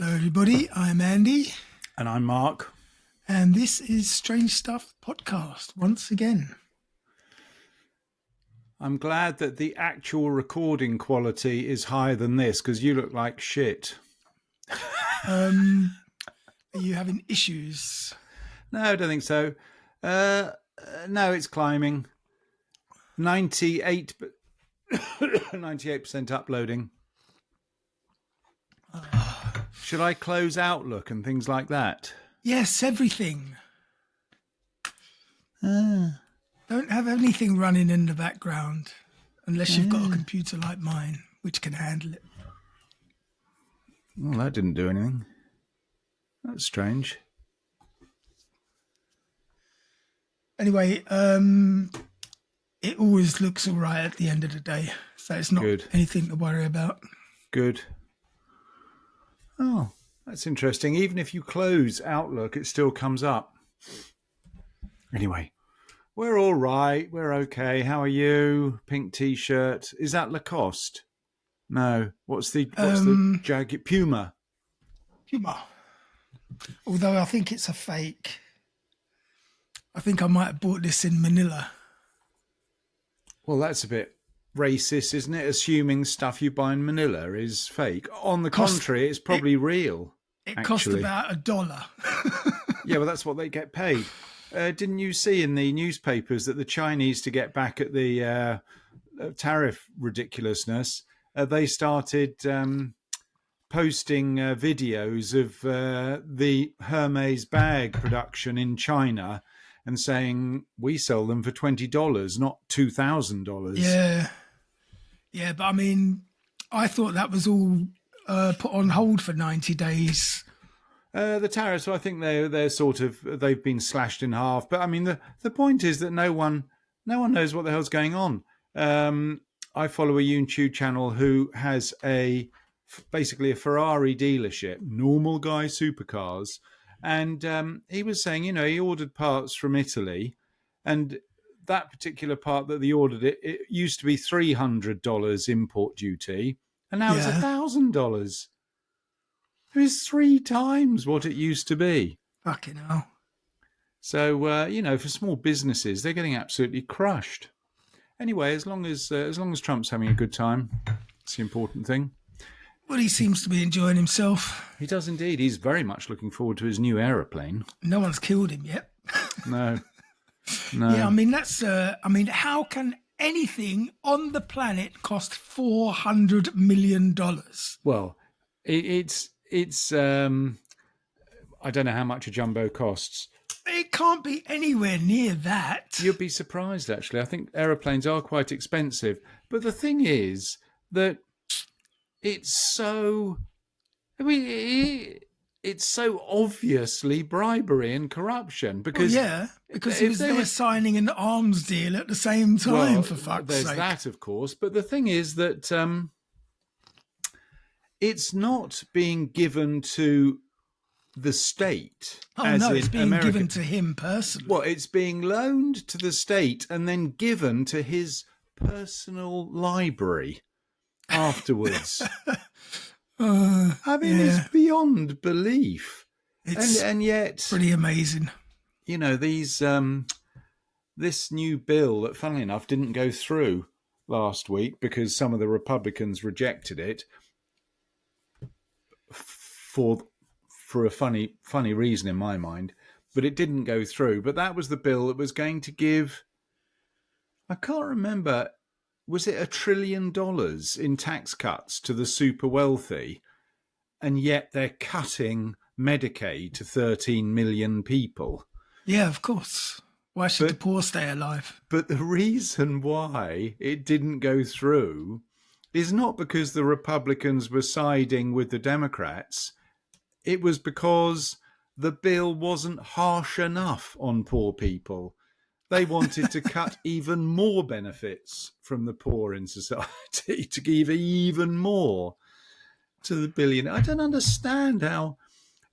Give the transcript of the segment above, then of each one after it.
Hello, everybody. I'm Andy, And I'm Mark. and this is Strange Stuff Podcast once again. I'm glad that the actual recording quality is higher than this because you look like shit. Are you having issues? No, I don't think so. No, it's climbing. 98% uploading. Should I close Outlook and things like that? Yes, everything. Don't have anything running in the background unless you've got a computer like mine, which can handle it. Well, that didn't do anything. That's strange. Anyway, it always looks all right at the end of the day, so it's not Good. anything to worry about. Good. Oh, that's interesting. Even if you close Outlook, it still comes up. Anyway, we're all right. We're okay. How are you? Pink T-shirt. Is that Lacoste? No. What's the jacket? Puma. Puma. Although I think it's a fake. I think I might have bought this in Manila. Well, that's a bit racist, isn't it? Assuming stuff you buy in Manila is fake. On the contrary, it's probably real. It cost about $1. Yeah, well, that's what they get paid. Didn't you see in the newspapers that the Chinese, to get back at the tariff ridiculousness, they started posting videos of the Hermes bag production in China and saying, we sell them for $20, not $2,000. Yeah, but I mean, I thought that was all put on hold for 90 days. The tariffs, I think they're sort of, they've been slashed in half. But I mean, the point is that no one knows what the hell's going on. I follow a YouTube channel who has basically a Ferrari dealership, normal guy supercars. And he was saying, he ordered parts from Italy, and that particular part that they ordered, it used to be $300 import duty, and now it's $1,000. It was 3 times what it used to be. Fucking hell. So, for small businesses, they're getting absolutely crushed. Anyway, as long as Trump's having a good time, it's the important thing. Well, he seems to be enjoying himself. He does indeed. He's very much looking forward to his new aeroplane. No one's killed him yet. No. Yeah, I mean, how can anything on the planet cost $400 million? Well, it's I don't know how much a jumbo costs. It can't be anywhere near that. You'd be surprised, actually. I think aeroplanes are quite expensive. But the thing is that it's so obviously bribery and corruption. Because because he was there signing an arms deal at the same time, for fuck's sake. There's that, of course. But the thing is that it's not being given to the state. It's being given to him personally. Well, it's being loaned to the state and then given to his personal library afterwards. It's beyond belief. And yet, pretty amazing. These this new bill that, funnily enough, didn't go through last week because some of the Republicans rejected it for a funny reason in my mind, but it didn't go through. But that was the bill that was going to give, I can't remember, was it $1 trillion in tax cuts to the super wealthy? And yet they're cutting Medicaid to 13 million people. Yeah, of course. Why should the poor stay alive? But the reason why it didn't go through is not because the Republicans were siding with the Democrats. It was because the bill wasn't harsh enough on poor people. They wanted to cut even more benefits from the poor in society, to give even more to the billion. I don't understand how.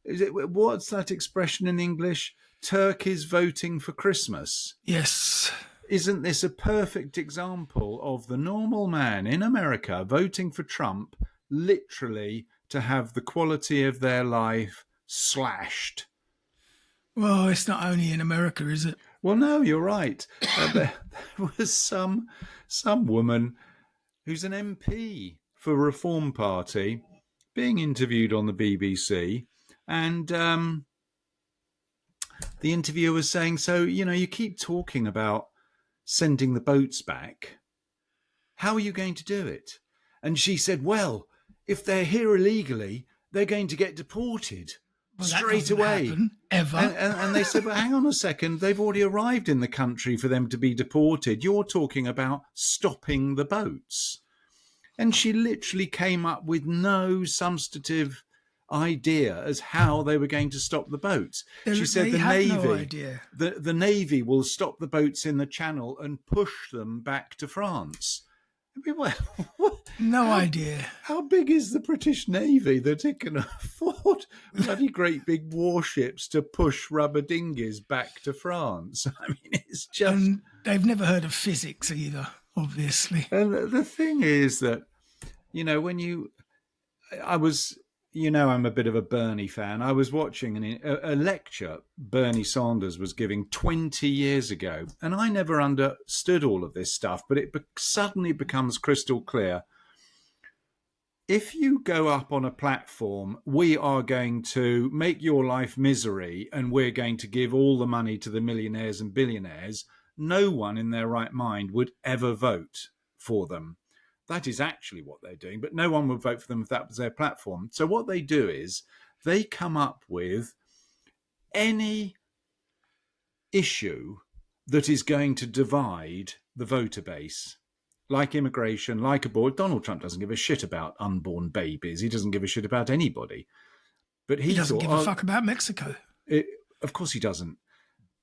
What's that expression in English? Turkeys voting for Christmas. Yes. Isn't this a perfect example of the normal man in America voting for Trump, literally to have the quality of their life slashed. Well, it's not only in America, is it? Well, no, you're right. There was some woman who's an MP for Reform Party being interviewed on the BBC, and the interviewer was saying, so, you keep talking about sending the boats back. How are you going to do it? And she said, well, if they're here illegally, they're going to get deported straight away. Happen, ever. And they said, well, hang on a second, they've already arrived in the country for them to be deported. You're talking about stopping the boats. And she literally came up with no substantive idea as how they were going to stop the boats. She said the Navy will stop the boats in the Channel and push them back to France. No idea. How big is the British Navy that it can afford bloody great big warships to push rubber dinghies back to France? I mean, it's just... And they've never heard of physics either, obviously. And the thing is that, I'm a bit of a Bernie fan. I was watching a lecture Bernie Sanders was giving 20 years ago, and I never understood all of this stuff, but it suddenly becomes crystal clear. If you go up on a platform, we are going to make your life misery and we're going to give all the money to the millionaires and billionaires, no one in their right mind would ever vote for them. That is actually what they're doing, but no one would vote for them if that was their platform. So what they do is they come up with any issue that is going to divide the voter base, like immigration, like abortion. Donald Trump doesn't give a shit about unborn babies. He doesn't give a shit about anybody. But he doesn't give a fuck about Mexico. Of course he doesn't.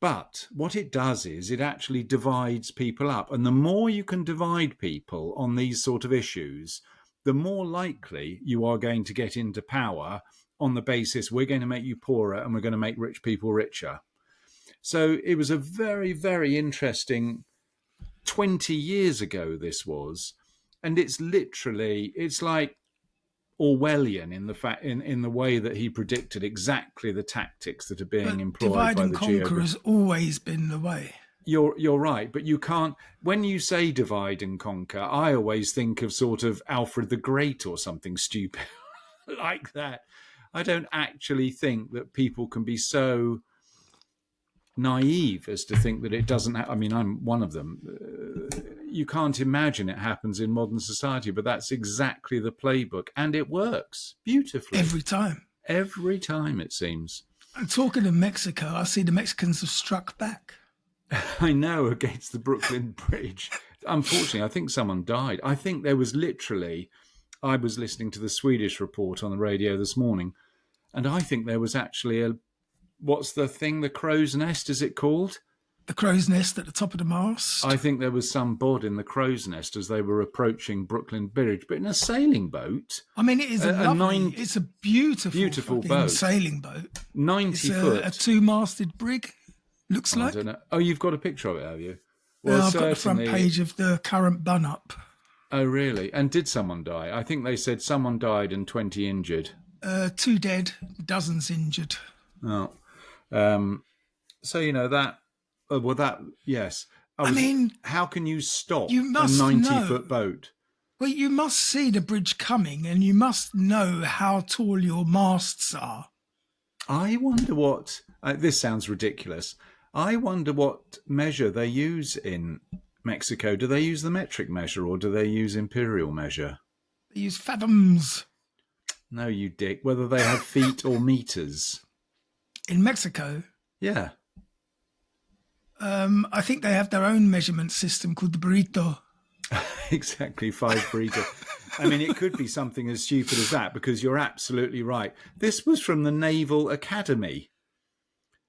But what it does is it actually divides people up. And the more you can divide people on these sort of issues, the more likely you are going to get into power on the basis we're going to make you poorer and we're going to make rich people richer. So it was a very, very interesting 20 years ago this was. And it's like Orwellian in the way that he predicted exactly the tactics that are being employed by the divide and conquer has always been the way. You're right, but you can't. When you say divide and conquer, I always think of sort of Alfred the Great or something stupid like that. I don't actually think that people can be so naive as to think that it doesn't. I mean, I'm one of them. You can't imagine it happens in modern society, but that's exactly the playbook, and it works beautifully every time. Every time, it seems. And talking of Mexico, I see the Mexicans have struck back. I know, against the Brooklyn Bridge. Unfortunately, I think someone died. I think there was literally. I was listening to the Swedish report on the radio this morning, and I think there was actually what's the thing? The crow's nest, is it called? The crow's nest at the top of the mast. I think there was some bod in the crow's nest as they were approaching Brooklyn Bridge, but in a sailing boat. I mean, it is it's a beautiful boat, sailing boat. 90 foot. A two-masted brig, looks like. I don't know. Oh, you've got a picture of it, have you? Well, I've got the front page of the current bun-up. Oh, really? And did someone die? I think they said someone died and 20 injured. 2 dead, dozens injured. Oh. So, that... Well, yes. I mean, how can you stop a 90-foot boat? Well, you must see the bridge coming and you must know how tall your masts are. I wonder what... this sounds ridiculous. I wonder what measure they use in Mexico. Do they use the metric measure or do they use imperial measure? They use fathoms. No, you dick. Whether they have feet or meters. In Mexico? Yeah. I think they have their own measurement system called the burrito. Exactly, 5 burrito. I mean, it could be something as stupid as that, because you're absolutely right. This was from the Naval Academy.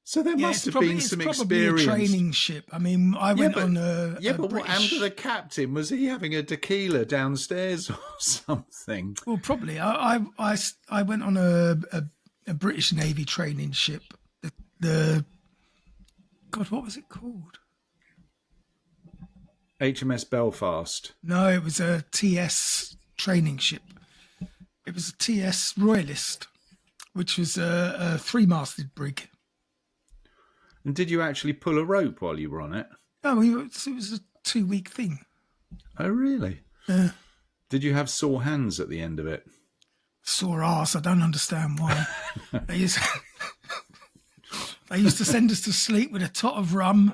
So there must have been some experience. It's probably a training ship. I mean, I went on a but what happened to the captain? Was he having a tequila downstairs or something? Well, probably. I went on a British Navy training ship. The God, what was it called? HMS Belfast. No, it was a TS training ship. It was a TS Royalist, which was a three-masted brig. And did you actually pull a rope while you were on it? Oh, it was a 2-week thing. Oh, really? Uh, Did you have sore hands at the end of it? Sore ass. I don't understand why. they, used, they used to send us to sleep with a tot of rum.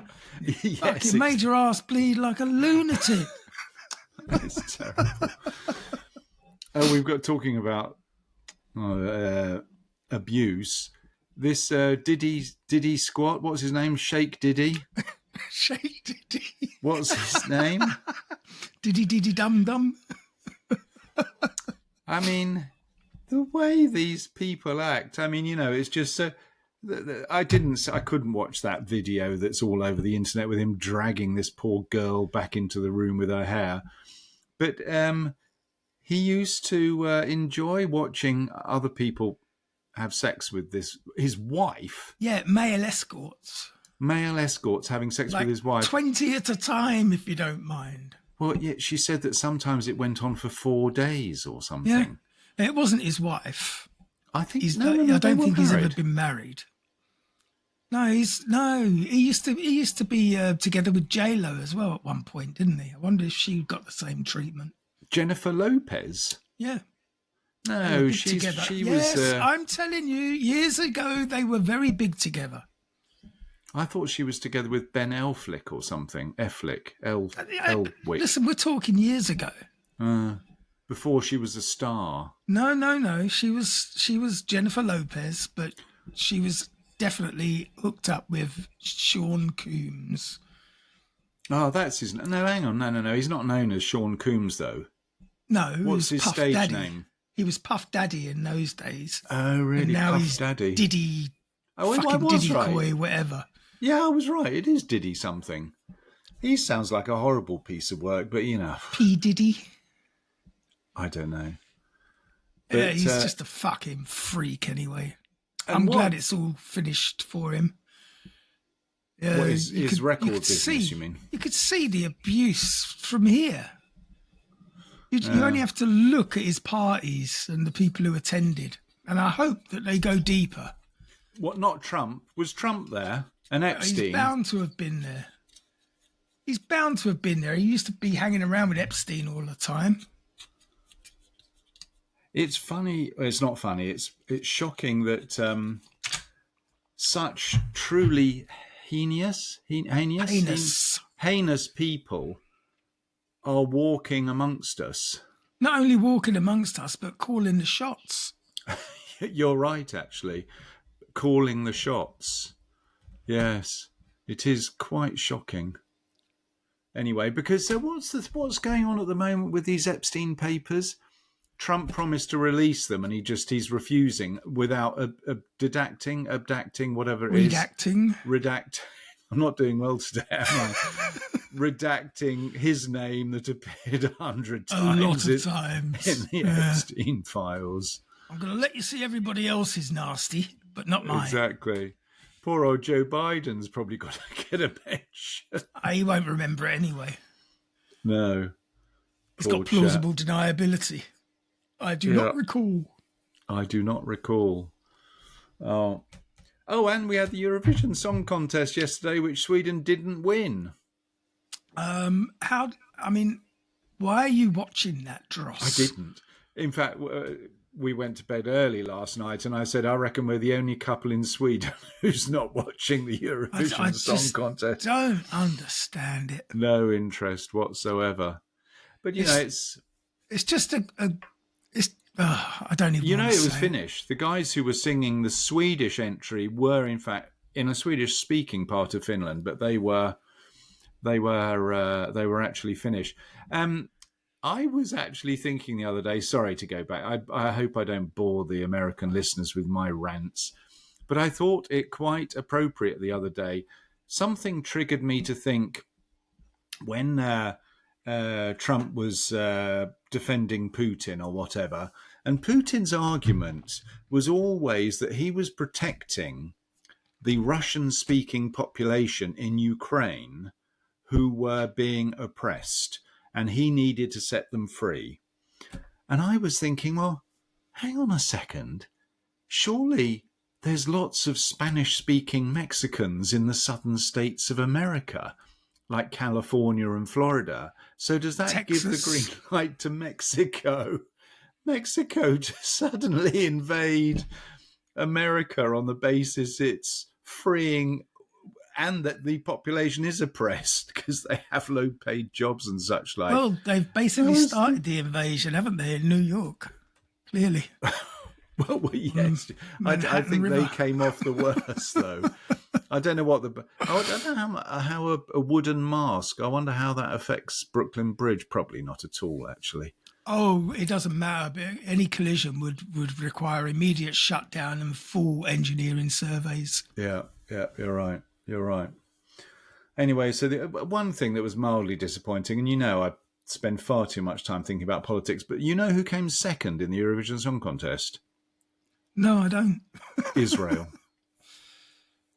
Yes, It made your ass bleed like a lunatic. it's terrible. Oh, we've got talking about abuse. This Diddy squat. What's his name? Shake Diddy. Shake Diddy. What's his name? Diddy dum dum. I mean, the way these people act. I mean, it's just so. I couldn't watch that video that's all over the internet with him dragging this poor girl back into the room with her hair. But he used to enjoy watching other people have sex with his wife. Yeah, male escorts. Male escorts having sex like with his wife. 20 at a time, if you don't mind. Well, yeah, she said that sometimes it went on for 4 days or something. Yeah, it wasn't his wife. I think I don't think he's ever been married. No, he used to be together with J-Lo as well at one point, didn't he? I wonder if she got the same treatment. Jennifer Lopez. Yeah. No, she yes, was. I'm telling you, years ago they were very big together. I thought she was together with Ben Elflick or something. Elfwick. Listen, we're talking years ago. Before she was a star. No. She was Jennifer Lopez, but she was definitely hooked up with Sean Combs. Oh, that's his. No, hang on. No. He's not known as Sean Combs though. No. What's his Puff stage Daddy. name? He was Puff Daddy in those days. Oh, really? And now Puff he's Daddy. Diddy. Oh, fucking I was Diddy right. Coy, whatever. Yeah, I was right. It is Diddy something. He sounds like a horrible piece of work, but P. Diddy. I don't know. But, yeah, he's uh, just a fucking freak anyway. I'm glad it's all finished for him. What is his record business, you mean? You could see the abuse from here. You only have to look at his parties and the people who attended. And I hope that they go deeper. What, not Trump? Was Trump there? And Epstein? He's bound to have been there. He used to be hanging around with Epstein all the time. It's funny. It's not funny. It's shocking that such truly heinous people are walking amongst us. Not only walking amongst us, but calling the shots. You're right, actually. Calling the shots. Yes, it is quite shocking. Anyway, because what's going on at the moment with these Epstein papers? Trump promised to release them, and he's refusing without abducting, whatever it is. Redact. I'm not doing well today, am I? Redacting his name that appeared 100 times. A lot of times. In the Epstein files. I'm going to let you see everybody else's nasty, but not mine. Exactly. Poor old Joe Biden's probably got to get a pension. He won't remember it anyway. No. He's got plausible deniability. I do not recall. I do not recall. Oh, and we had the Eurovision Song Contest yesterday, which Sweden didn't win. Why are you watching that, Dross? I didn't. In fact, we went to bed early last night, and I said, I reckon we're the only couple in Sweden who's not watching the Eurovision Song Contest. I don't understand it. No interest whatsoever. But, it's just I don't even it was finished. The guys who were singing the Swedish entry were, in fact, in a Swedish-speaking part of Finland, but they were actually Finnish. I was actually thinking the other day, sorry to go back, I hope I don't bore the American listeners with my rants, but I thought it quite appropriate the other day. Something triggered me to think when Trump was defending Putin or whatever, and Putin's argument was always that he was protecting the Russian-speaking population in Ukraine who were being oppressed, and he needed to set them free. And I was thinking, well, hang on a second. Surely there's lots of Spanish-speaking Mexicans in the southern states of America, like California and Florida. So does that Texas. give the green light to Mexico? Mexico to suddenly invade America on the basis it's freeing and that the population is oppressed because they have low-paid jobs and such like. Well, they've basically started the invasion, haven't they, in New York? Clearly. Well, yes. I think River. they came off the worst, though. I don't know I don't know how a wooden mask. I wonder how that affects Brooklyn Bridge. Probably not at all, actually. Oh, it doesn't matter. But any collision would require immediate shutdown and full engineering surveys. Yeah, you're right. You're right. Anyway, so the one thing that was mildly disappointing, and I spend far too much time thinking about politics, but you know who came second in the Eurovision Song Contest? No, I don't. Israel.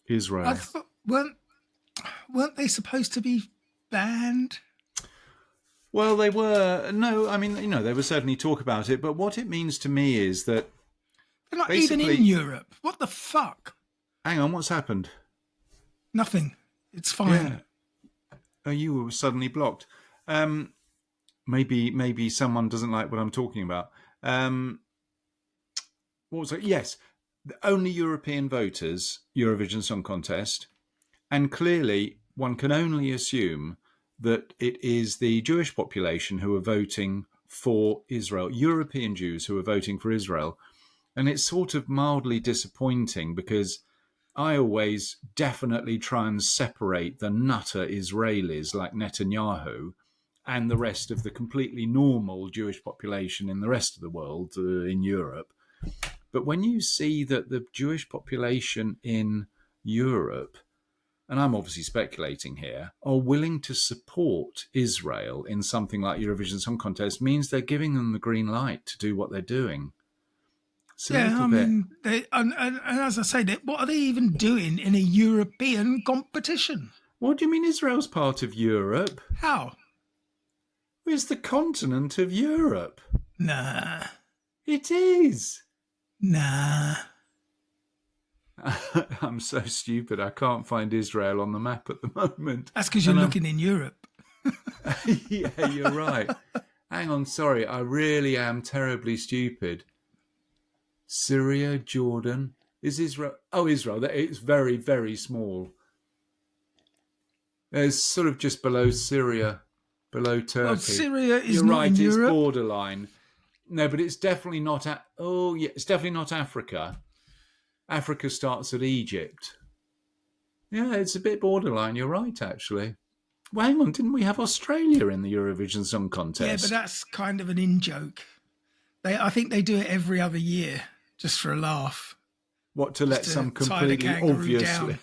I thought, weren't they supposed to be banned? Well, they were. No, I mean, there was certainly talk about it, but what it means to me is that they're not even in Europe. What the fuck? Hang on, what's happened? Nothing. It's fine. Yeah. Oh, you were suddenly blocked. Maybe someone doesn't like what I'm talking about. What was it? Yes, only European voters, Eurovision Song Contest, and clearly one can only assume that it is the Jewish population who are voting for Israel, European Jews who are voting for Israel, and it's sort of mildly disappointing because I always definitely try and separate the nutter Israelis like Netanyahu and the rest of the completely normal Jewish population in the rest of the world, in Europe. But when you see that the Jewish population in Europe, and I'm obviously speculating here, are willing to support Israel in something like Eurovision Song Contest, means they're giving them the green light to do what they're doing. And as I say, what are they even doing in a European competition? What do you mean Israel's part of Europe? How? It's the continent of Europe. Nah. It is. Nah. I'm so stupid. I can't find Israel on the map at the moment. That's because you're looking in Europe. Yeah, you're right. Hang on, sorry. I really am terribly stupid. Syria, Jordan. Is Israel? Oh, Israel. It's very, very small. It's sort of just below Syria, below Turkey. Well, Syria is you're not right, in it's Europe. Borderline. No, but it's definitely not. It's definitely not Africa. Africa starts at Egypt. Yeah, it's a bit borderline. You're right, actually. Well, hang on. Didn't we have Australia in the Eurovision Song Contest? Yeah, but that's kind of an in-joke. I think they do it every other year, just for a laugh. What, to let some completely obviously...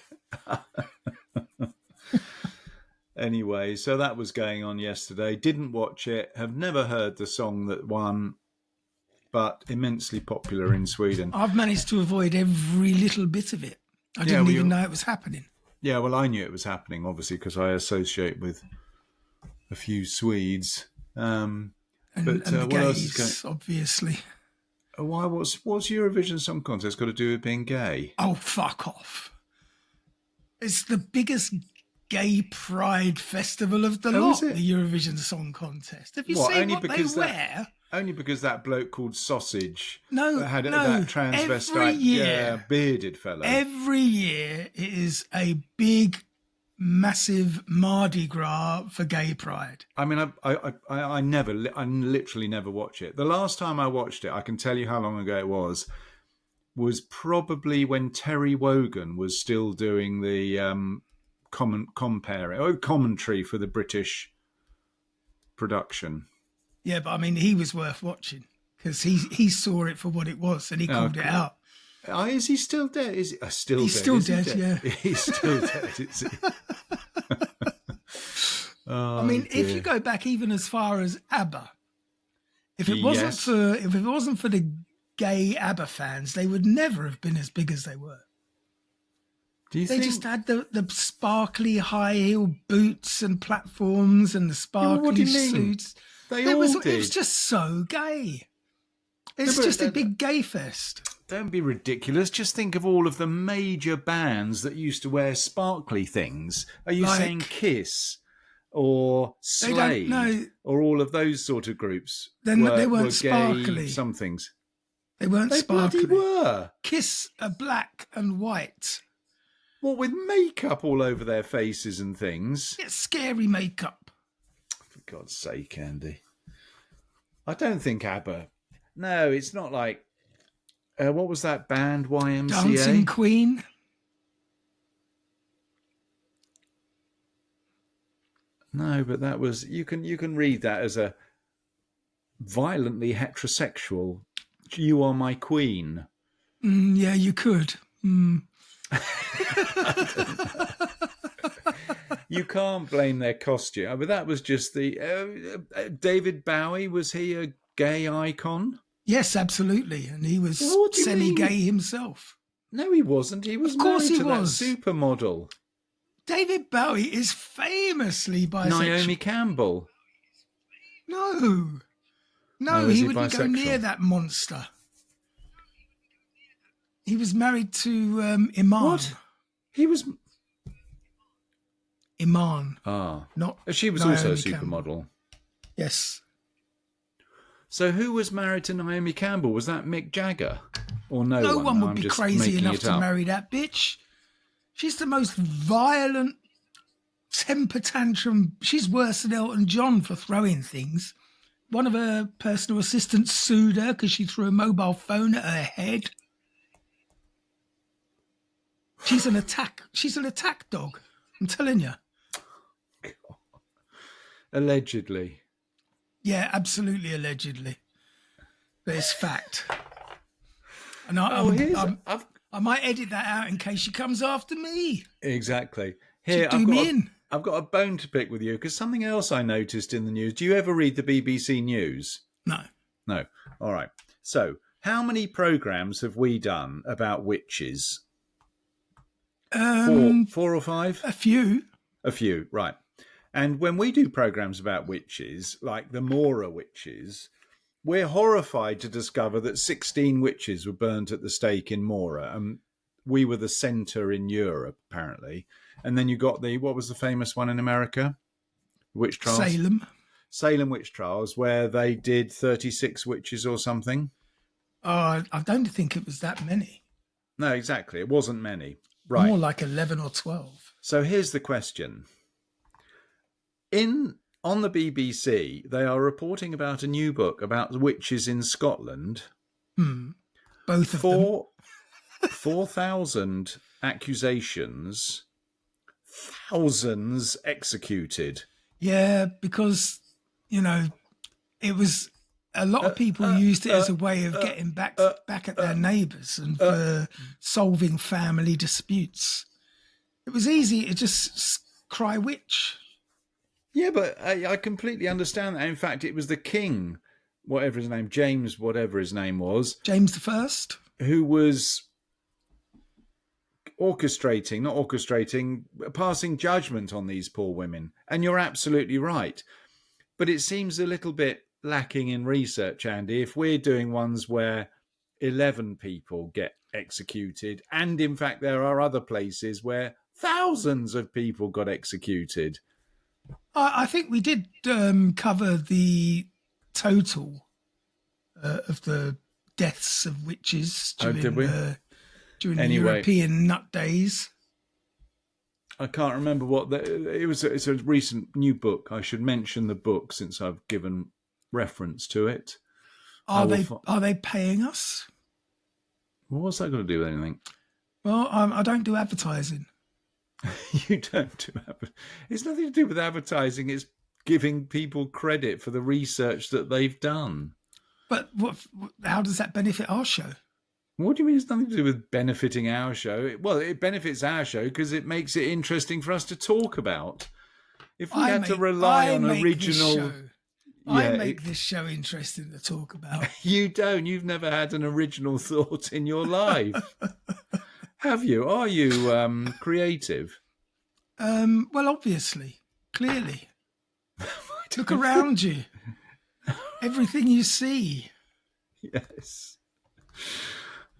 Anyway, so that was going on yesterday. Didn't watch it. Have never heard the song that won, but immensely popular in Sweden. I've managed to avoid every little bit of it. I didn't even know it was happening. Yeah, well, I knew it was happening, obviously, because I associate with a few Swedes. And what gays, else is going? Obviously. Why? What's Eurovision Song Contest got to do with being gay? Oh, fuck off! It's the biggest gay pride festival of the lot. The Eurovision Song Contest. Have you seen what they wear? Only because that bloke called Sausage had that transvestite, bearded fellow. Every year it is a big, massive Mardi Gras for gay pride. I mean, I literally never watch it. The last time I watched it, I can tell you how long ago it was probably when Terry Wogan was still doing the commentary for the British production. Yeah, but I mean, he was worth watching because he saw it for what it was and he called it out. Is he still dead? Is he still He's dead? Still dead, yeah. He's still dead, is he? I mean, if you go back even as far as ABBA, if it wasn't for the gay ABBA fans, they would never have been as big as they were. They just had the sparkly high heel boots and platforms and the sparkly suits. It was just so gay. It's just a big gay fest. Don't be ridiculous. Just think of all of the major bands that used to wear sparkly things. Are you saying Kiss or Slade or all of those sort of groups? They weren't sparkly. Some things. They weren't sparkly. They bloody were. Kiss are black and white. What, with makeup all over their faces and things? It's scary makeup. For God's sake, Andy. I don't think ABBA. No, it's not like... what was that band, YMCA? Dancing Queen. No, but that was... You can read that as a violently heterosexual... You are my queen. Yeah, you could. You can't blame their costume. But that was just the... David Bowie, was he a gay icon? Yes, absolutely. And he was semi-gay himself. No, he wasn't. He was married to that supermodel. David Bowie is famously bisexual. Naomi Campbell. No, he wouldn't go near that monster. He was married to Iman. What? He was... Iman. Not she was Naomi also a supermodel. Campbell. Yes. So who was married to Naomi Campbell? Was that Mick Jagger? Or no one? No one would be crazy enough to marry that bitch. She's the most violent temper tantrum. She's worse than Elton John for throwing things. One of her personal assistants sued her because she threw a mobile phone at her head. She's an attack dog. I'm telling you. Allegedly. Yeah, absolutely allegedly. But it's fact. And I might edit that out in case she comes after me. Exactly. Here, I've got a bone to pick with you because something else I noticed in the news. Do you ever read the BBC News? No. No. All right. So, how many programmes have we done about witches? 4 or 5? A few. A few, right. And when we do programmes about witches, like the Mora witches, we're horrified to discover that 16 witches were burnt at the stake in Mora. And we were the centre in Europe, apparently. And then you got what was the famous one in America? Witch trials? Salem witch trials, where they did 36 witches or something. I don't think it was that many. No, exactly. It wasn't many. Right. More like 11 or 12. So here's the question. On the BBC, they are reporting about a new book about witches in Scotland. Both of them. 4,000 accusations, thousands executed. Yeah, because, it was... A lot of people used it as a way of getting back at their neighbours and for solving family disputes. It was easy to just cry witch. Yeah, but I completely understand that. In fact, it was the king, whatever his name, James, whatever his name was. James I. Who was passing judgment on these poor women. And you're absolutely right. But it seems a little bit lacking in research, Andy, if we're doing ones where 11 people get executed, and in fact there are other places where thousands of people got executed. I think we did cover the total of the deaths of witches during the European nut days. I can't remember what it's a recent new book. I should mention the book since I've given reference to it. Are they paying us? What's that got to do with anything? Well, I don't do advertising. You don't do advertising. It's nothing to do with advertising. It's giving people credit for the research that they've done. But how does that benefit our show? What do you mean it's nothing to do with benefiting our show? Well, it benefits our show because it makes it interesting for us to talk about. If we had to rely on original... I make this show interesting to talk about. You don't. You've never had an original thought in your life. Have you? Are you creative? Well, obviously. Clearly. Look around you. Everything you see. Yes.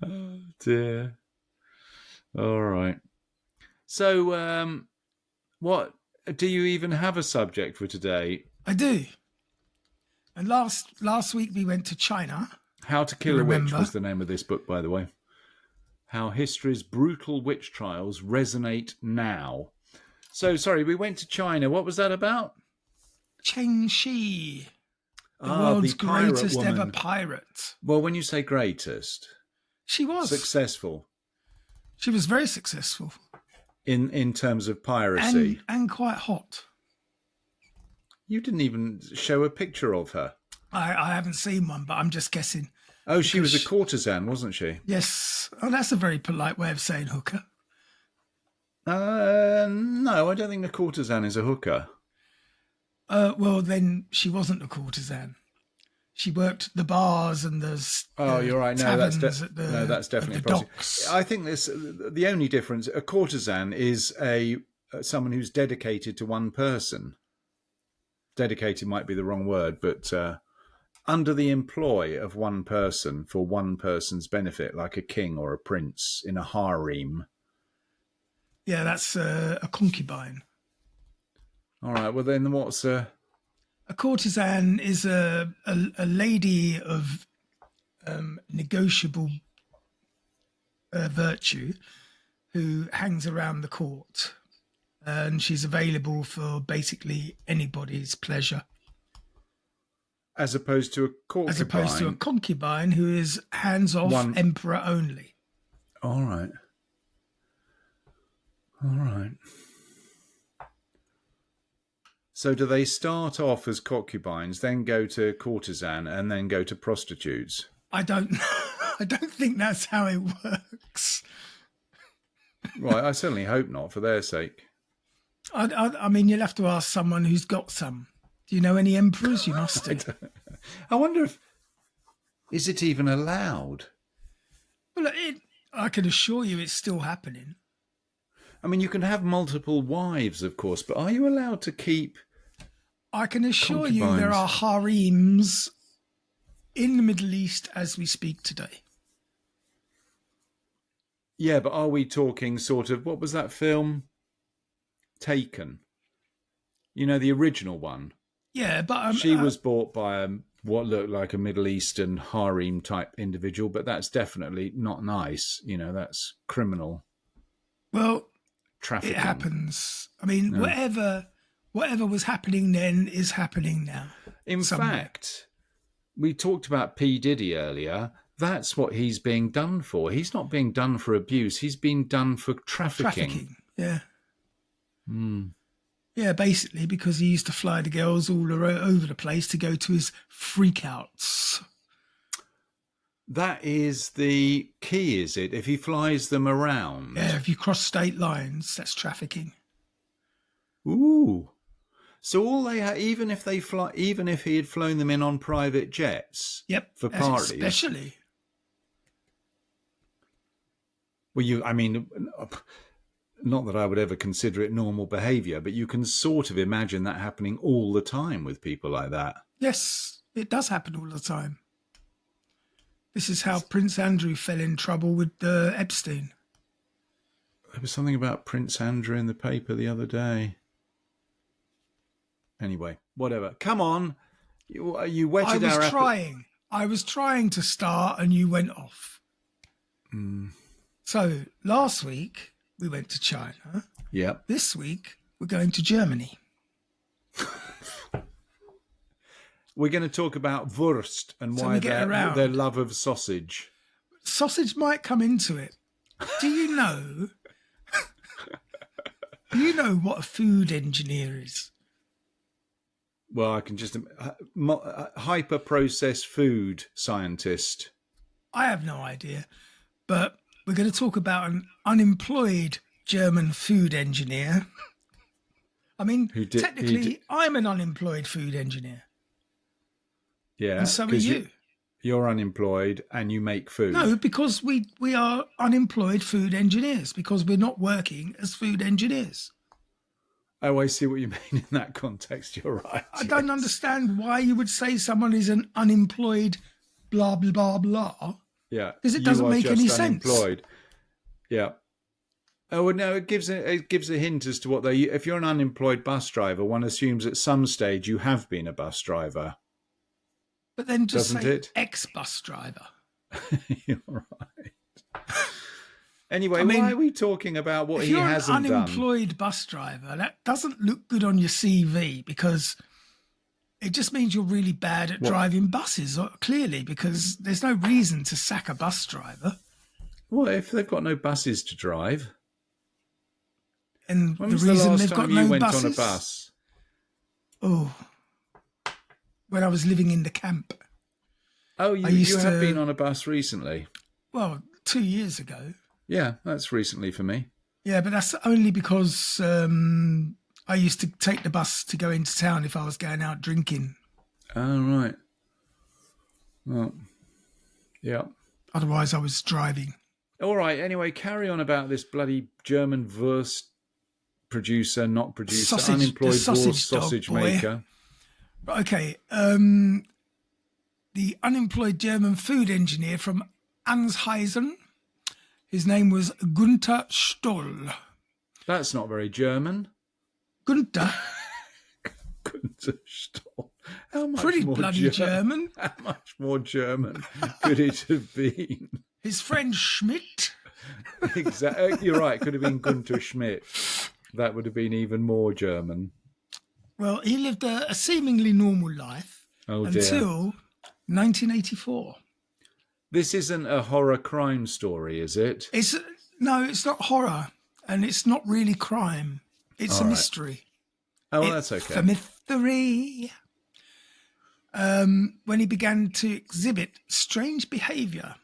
Oh, dear. All right. So, what do you even have a subject for today? I do. And last week we went to China. How to Kill a Witch was the name of this book, by the way. How history's brutal witch trials resonate now. So, sorry, we went to China. What was that about? Cheng Shi, the world's greatest ever pirate. Well, when you say greatest, she was successful. She was very successful in terms of piracy, and quite hot. You didn't even show a picture of her. I haven't seen one, but I'm just guessing. Oh, she was a courtesan, wasn't she? Yes. Oh, that's a very polite way of saying hooker. No, I don't think a courtesan is a hooker. Well, then she wasn't a courtesan. She worked the bars and the you're right. No, that's definitely the docks. I think the only difference. A courtesan is someone who's dedicated to one person. Dedicated might be the wrong word, but under the employ of one person for one person's benefit, like a king or a prince in a harem. Yeah, that's a concubine. All right. Well, then what's a courtesan is a lady of negotiable virtue who hangs around the court, and she's available for basically anybody's pleasure. As opposed to a concubine. As opposed to a concubine who is hands-off, emperor only. All right. All right. So do they start off as concubines, then go to courtesan, and then go to prostitutes? I don't think that's how it works. Right, I certainly hope not, for their sake. I mean, you'll have to ask someone who's got some. Do you know any emperors? You must do. I wonder is it even allowed? Well, I can assure you it's still happening. I mean, you can have multiple wives, of course, but are you allowed to keep... I can assure you there are harems in the Middle East as we speak today. Yeah, but are we talking sort of... What was that film? Taken. You know, the original one. Yeah, but... she was bought by what looked like a Middle Eastern harem-type individual, but that's definitely not nice. You know, that's criminal. Well... Trafficking. It happens. I mean, whatever was happening then is happening now. In fact, we talked about P. Diddy earlier. That's what he's being done for. He's not being done for abuse. He's being done for trafficking. Yeah. Yeah, basically, because he used to fly the girls all over the place to go to his freakouts. That is the key, is it? If he flies them around. Yeah, if you cross state lines, that's trafficking. Ooh. So all they even if he had flown them in on private jets. Yep. For parties. Especially. Well, I mean, not that I would ever consider it normal behaviour, but you can sort of imagine that happening all the time with people like that. Yes, it does happen all the time. This is how Prince Andrew fell in trouble with Epstein. There was something about Prince Andrew in the paper the other day. Anyway, whatever. Come on. You whetted our... I was trying to start and you went off. So, last week, we went to China. Yep. This week, we're going to Germany. We're going to talk about Wurst and why their love of sausage. Sausage might come into it. Do you know? Do you know what a food engineer is? Well, I can just hyper-processed food scientist. I have no idea, but we're going to talk about an unemployed German food engineer. I mean, technically, I'm an unemployed food engineer. Yeah, and so are you. You're unemployed and you make food. No, because we are unemployed food engineers because we're not working as food engineers. Oh, I see what you mean in that context. You're right. I don't understand why you would say someone is an unemployed blah, blah, blah, blah. Yeah. Because it doesn't make any sense. Unemployed. Yeah. Oh, well, no, it gives a hint as to what they... If you're an unemployed bus driver, one assumes at some stage you have been a bus driver. But then just doesn't say it? ex-bus driver. You're right. Anyway, why are we talking about what he hasn't done? If you're an unemployed bus driver, that doesn't look good on your CV because it just means you're really bad at driving buses, clearly, because there's no reason to sack a bus driver. Well, if they've got no buses to drive... And when the was reason the last they've time got you no went buses? on a bus? Oh, when I was living in the camp. Oh, you have been on a bus recently? Well, 2 years ago. Yeah, that's recently for me. Yeah, but that's only because I used to take the bus to go into town if I was going out drinking. Oh, right. Well, yeah. Otherwise, I was driving. All right, anyway, carry on about this bloody German Wurst producer, not producer, unemployed sausage maker. Okay, the unemployed German food engineer from Ansheisen, his name was Gunther Stoll. That's not very German. Gunther? Gunther Stoll. How much Pretty more bloody German. How much more German could it have been? His friend Schmidt. Exactly. You're right. Could have been Gunther Schmidt. That would have been even more German. Well, he lived a seemingly normal life until 1984. This isn't a horror crime story, is it? No, it's not horror, and it's not really crime. It's a mystery. Oh, well, that's okay. It's a mystery. When he began to exhibit strange behaviour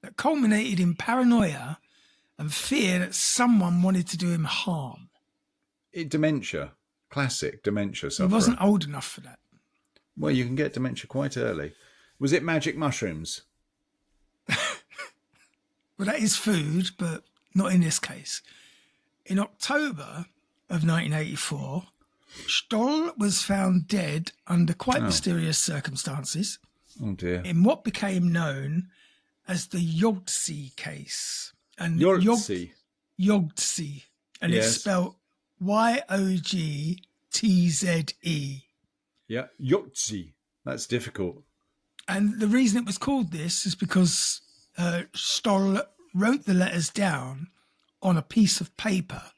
that culminated in paranoia and fear that someone wanted to do him harm. Dementia. Classic dementia sufferer. He wasn't old enough for that. Well, you can get dementia quite early. Was it magic mushrooms? Well, that is food, but not in this case. In October of 1984, Stoll was found dead under quite mysterious circumstances. Oh, dear. In what became known as the Yogtze Case. And Yogtze? Yogtze. And it's spelled Yogtze. Yeah, Yogtze. That's difficult. And the reason it was called this is because Stoll wrote the letters down on a piece of paper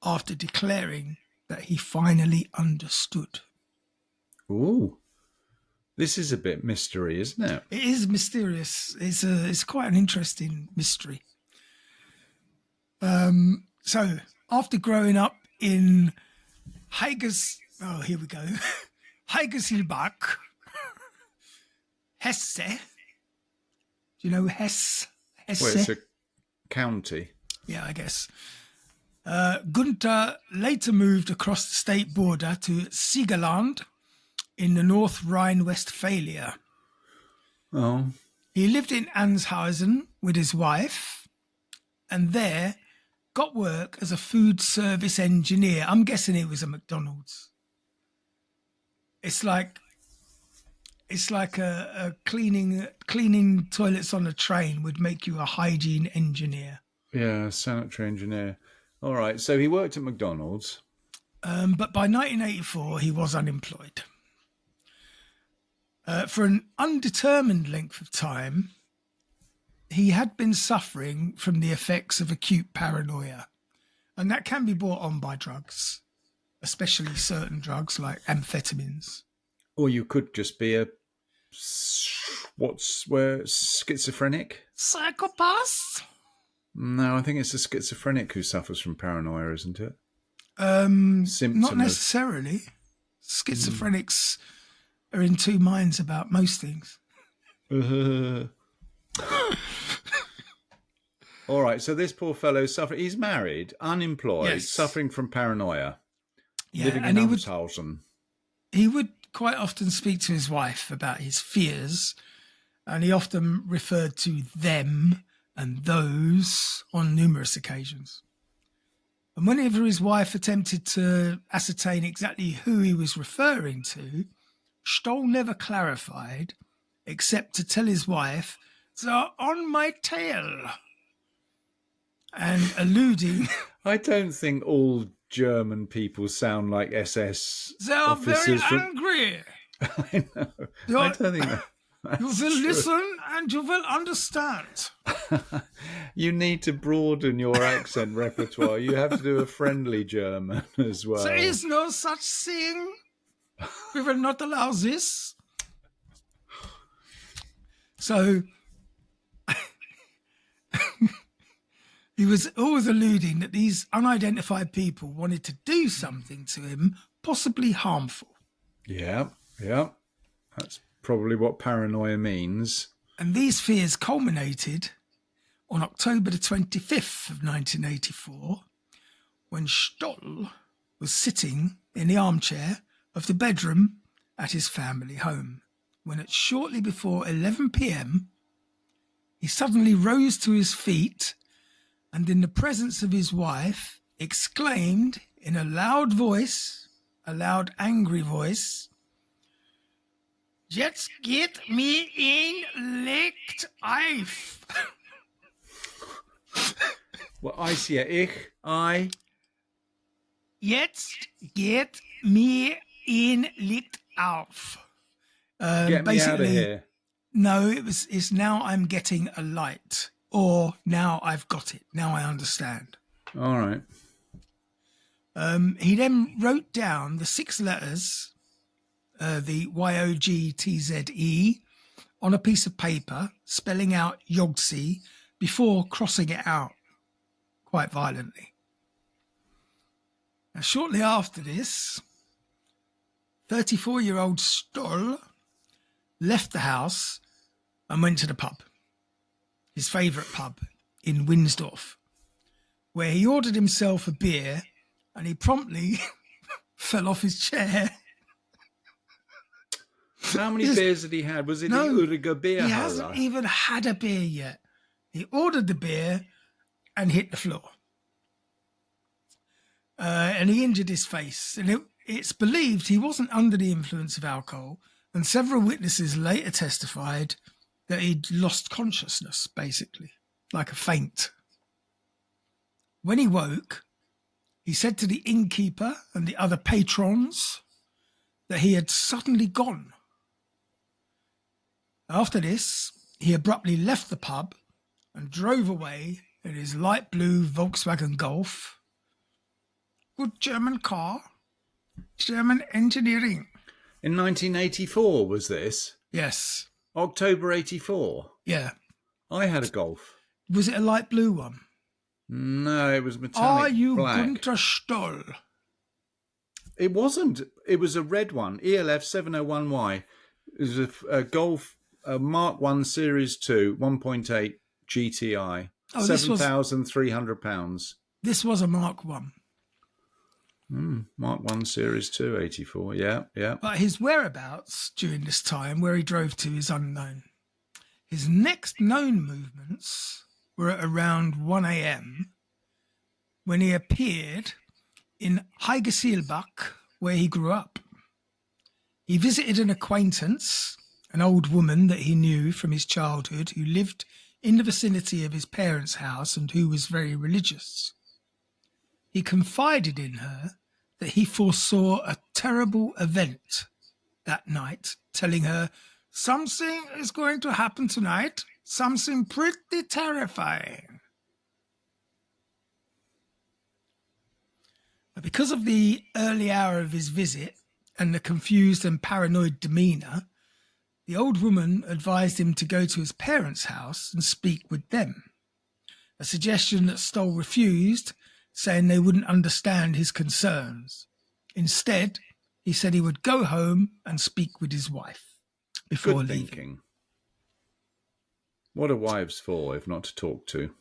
after declaring that he finally understood. Ooh. This is a bit mystery, isn't it? It is mysterious. It's quite an interesting mystery. So after growing up in Hagersheilbach, Hesse. Do you know Hesse? Well, it's a county. Yeah, I guess. Gunther later moved across the state border to Siegerland in the North Rhine-Westphalia. Oh. He lived in Ansheisen with his wife and there got work as a food service engineer. I'm guessing it was a McDonald's. It's like a cleaning toilets on a train would make you a hygiene engineer. Yeah, sanitary engineer. All right, so he worked at McDonald's. But by 1984, he was unemployed. For an undetermined length of time, he had been suffering from the effects of acute paranoia. And that can be brought on by drugs, especially certain drugs like amphetamines. Or you could just be schizophrenic? Psychopath? No, I think it's a schizophrenic who suffers from paranoia, isn't it? Not necessarily. Schizophrenics are in two minds about most things. All right, so this poor fellow he's married, unemployed, suffering from paranoia, living in Amshausen. He would quite often speak to his wife about his fears, and he often referred to them and those on numerous occasions. And whenever his wife attempted to ascertain exactly who he was referring to, Stoll never clarified except to tell his wife, "They're on my tail," and alluding, I don't think all German people sound like SS "They are very officers from. angry. I know. I don't think that. You will True. listen and you will understand." You need to broaden your accent repertoire. You have to do a friendly German as well. There is no such thing. We will not allow this. So he was always alluding that these unidentified people wanted to do something to him, possibly harmful. Yeah. That's probably what paranoia means. And these fears culminated on October the 25th of 1984, when Stoll was sitting in the armchair of the bedroom at his family home, when at shortly before 11 p.m, he suddenly rose to his feet and, in the presence of his wife, exclaimed in a loud voice, a loud angry voice, "Jetzt geht mir in Licht auf." Well, I see I. Jetzt geht mir in Licht auf. Get me out of here. No, it's now I'm getting a light, or now I've got it. Now I understand. All right. He then wrote down the 6 letters, the YOGTZE, on a piece of paper, spelling out Yogtze before crossing it out quite violently. Now, shortly after this, 34-year-old Stoll left the house and went to the pub, his favourite pub in Winsdorf, where he ordered himself a beer, and he promptly fell off his chair. How many beers had he had? Was it the Uriger beer? He hasn't even had a beer yet. He ordered the beer and hit the floor. And he injured his face. And it's believed he wasn't under the influence of alcohol. And several witnesses later testified that he'd lost consciousness, basically, like a faint. When he woke, he said to the innkeeper and the other patrons that he had suddenly gone. After this, he abruptly left the pub and drove away in his light blue Volkswagen Golf. Good German car, German engineering. In 1984 was this? Yes. October 84? Yeah. I had a Golf. Was it a light blue one? No, it was metallic Are you black. Günther Stoll? It wasn't. It was a red one, ELF 701Y. It was a Golf, a Mark 1 Series 2, 1.8 GTI, £7,300. This was a Mark 1. Mark 1 Series 2, 84, yeah. But his whereabouts during this time, where he drove to, is unknown. His next known movements were at around 1 a.m. when he appeared in Heigeseelbach, where he grew up. He visited an acquaintance, an old woman that he knew from his childhood, who lived in the vicinity of his parents' house and who was very religious. He confided in her that he foresaw a terrible event that night, telling her, "Something is going to happen tonight, something pretty terrifying." But because of the early hour of his visit and the confused and paranoid demeanour, the old woman advised him to go to his parents' house and speak with them, a suggestion that Stoll refused, saying they wouldn't understand his concerns. Instead, he said he would go home and speak with his wife before Good leaving. Thinking. What are wives for, if not to talk to?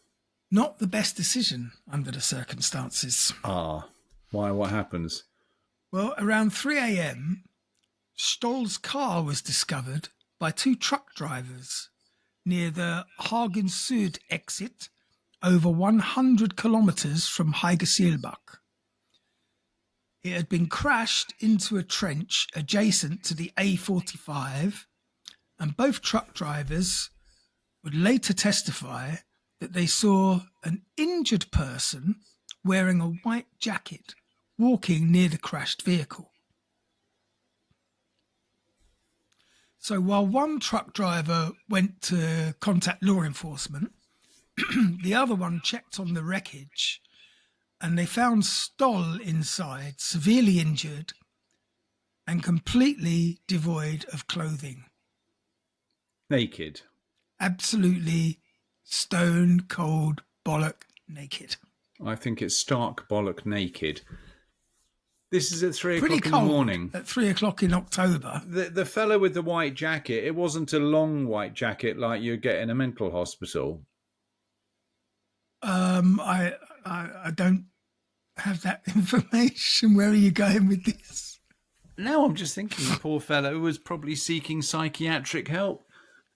Not the best decision under the circumstances. Ah, why? What happens? Well, around 3 a.m, Stoll's car was discovered by 2 truck drivers near the Hagen Süd exit, over 100 kilometres from Heigeseelbach. It had been crashed into a trench adjacent to the A45, and both truck drivers would later testify that they saw an injured person wearing a white jacket walking near the crashed vehicle. So while one truck driver went to contact law enforcement, the other one checked on the wreckage, and they found Stoll inside, severely injured and completely devoid of clothing. Naked. Absolutely stone cold bollock naked. I think it's stark bollock naked. This is at 3 Pretty o'clock in the morning. At 3 o'clock in October. The fellow with the white jacket, it wasn't a long white jacket like you get in a mental hospital. I don't have that information. Where are you going with this? No, I'm just thinking the poor fellow was probably seeking psychiatric help.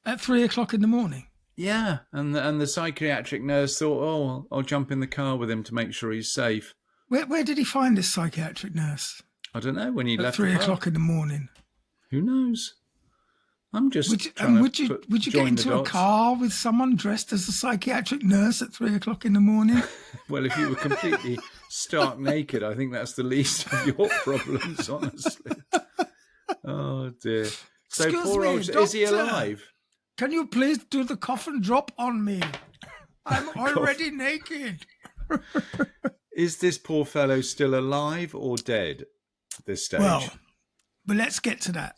At 3 o'clock in the morning? Yeah, and the psychiatric nurse thought, oh, I'll jump in the car with him to make sure he's safe. Where did he find this psychiatric nurse? I don't know, when he left at 3 o'clock in the morning. Who knows? I'm just would you get into a car with someone dressed as a psychiatric nurse at 3 o'clock in the morning? Well, if you were completely stark naked, I think that's the least of your problems, honestly. Oh, dear. So Excuse poor me, old... doctor, is he alive? Can you please do the coffin drop on me? I'm already naked. Is this poor fellow still alive or dead at this stage? Well, but let's get to that.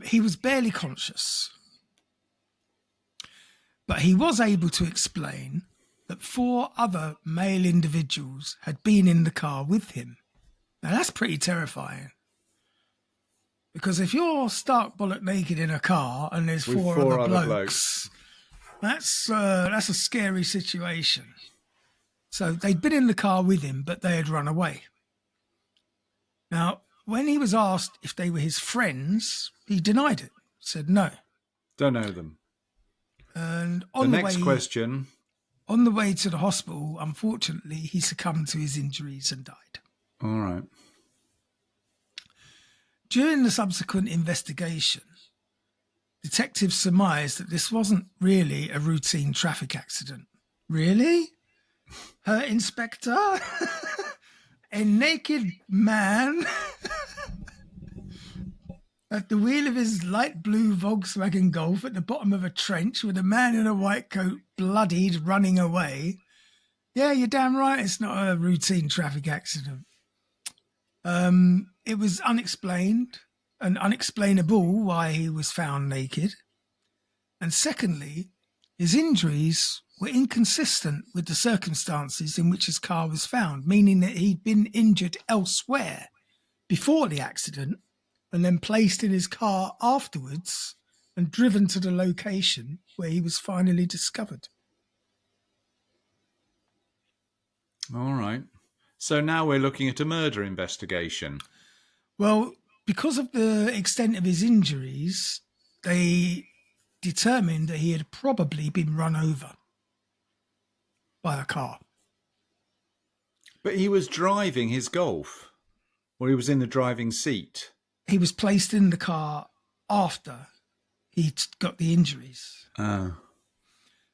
He was barely conscious, but he was able to explain that 4 other male individuals had been in the car with him. Now that's pretty terrifying, because if you're stark bollock naked in a car and there's four other blokes, that's a scary situation. So they'd been in the car with him, but they had run away. Now, when he was asked if they were his friends, he denied it, said no. Don't know them. And the next question. On the way to the hospital, unfortunately, he succumbed to his injuries and died. All right. During the subsequent investigation, detectives surmised that this wasn't really a routine traffic accident. Really? Her inspector? A naked man at the wheel of his light blue Volkswagen Golf at the bottom of a trench with a man in a white coat bloodied running away. Yeah, you're damn right it's not a routine traffic accident. It was unexplained and unexplainable why he was found naked. And secondly, his injuries were inconsistent with the circumstances in which his car was found, meaning that he'd been injured elsewhere before the accident and then placed in his car afterwards and driven to the location where he was finally discovered. All right. So now we're looking at a murder investigation. Well, because of the extent of his injuries, they determined that he had probably been run over by a car. But he was driving his Golf, or he was in the driving seat. He was placed in the car after he'd got the injuries.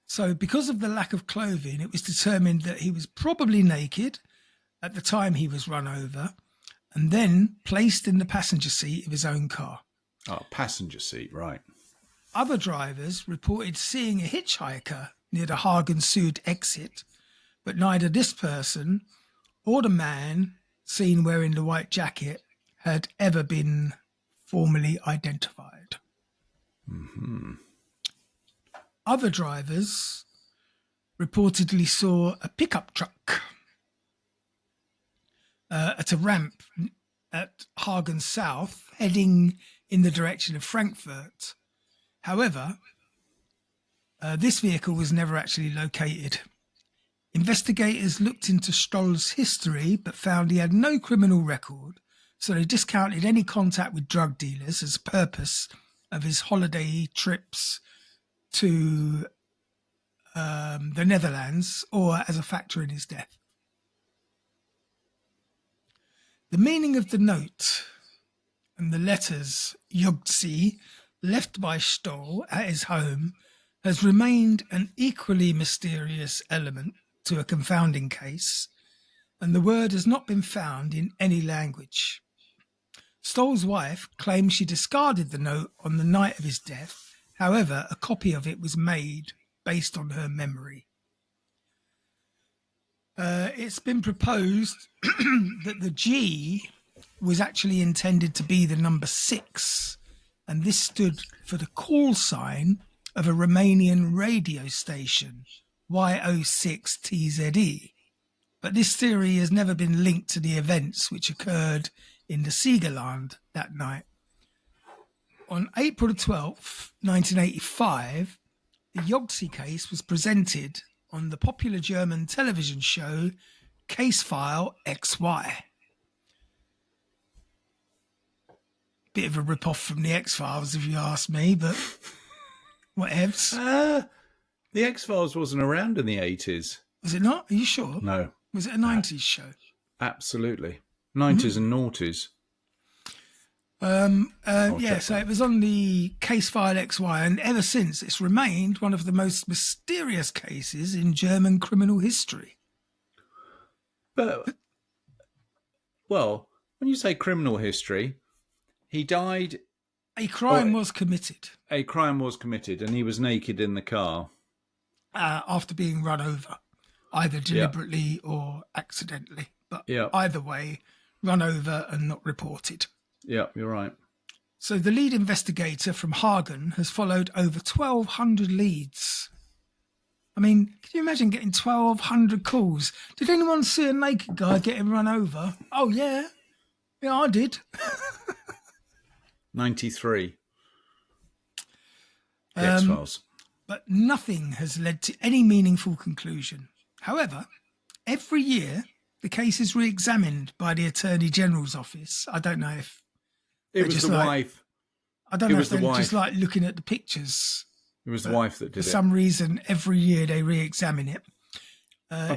So because of the lack of clothing, it was determined that he was probably naked at the time he was run over and then placed in the passenger seat of his own car. Oh, passenger seat, right. Other drivers reported seeing a hitchhiker near the Hagen Sud exit, but neither this person or the man seen wearing the white jacket had ever been formally identified. Mm-hmm. Other drivers reportedly saw a pickup truck at a ramp at Hagen South heading in the direction of Frankfurt. However, this vehicle was never actually located. Investigators looked into Stoll's history but found he had no criminal record, so they discounted any contact with drug dealers as a purpose of his holiday trips to the Netherlands or as a factor in his death. The meaning of the note and the letters Yogtze, left by Stoll at his home, has remained an equally mysterious element to a confounding case, and the word has not been found in any language. Stoll's wife claims she discarded the note on the night of his death. However, a copy of it was made based on her memory. It's been proposed that the G was actually intended to be the number 6, and this stood for the call sign of a Romanian radio station, Y06TZE. But this theory has never been linked to the events which occurred in the Siegerland that night. On April 12th, 1985, the Yogtze Case was presented on the popular German television show Case File XY. Bit of a rip-off from the X-Files, if you ask me, but whatevs. The X-Files wasn't around in the 80s. Was it not? Are you sure? No. Was it a 90s show? Absolutely. 90s and noughties. So it was on the Case File XY, and ever since it's remained one of the most mysterious cases in German criminal history. But, well, when you say criminal history, he died... A crime was committed. A crime was committed, and he was naked in the car. After being run over, either deliberately or accidentally. But either way, run over and not reported. Yeah, you're right. So the lead investigator from Hagen has followed over 1,200 leads. I mean, can you imagine getting 1,200 calls? Did anyone see a naked guy getting run over? Oh, yeah. Yeah, I did. 93. The X-Files. But nothing has led to any meaningful conclusion. However, every year, the case is re-examined by the Attorney General's office. I don't know if... It was the wife. I don't know if they're just like looking at the pictures. It was the wife that did it. For some reason, every year they re-examine it.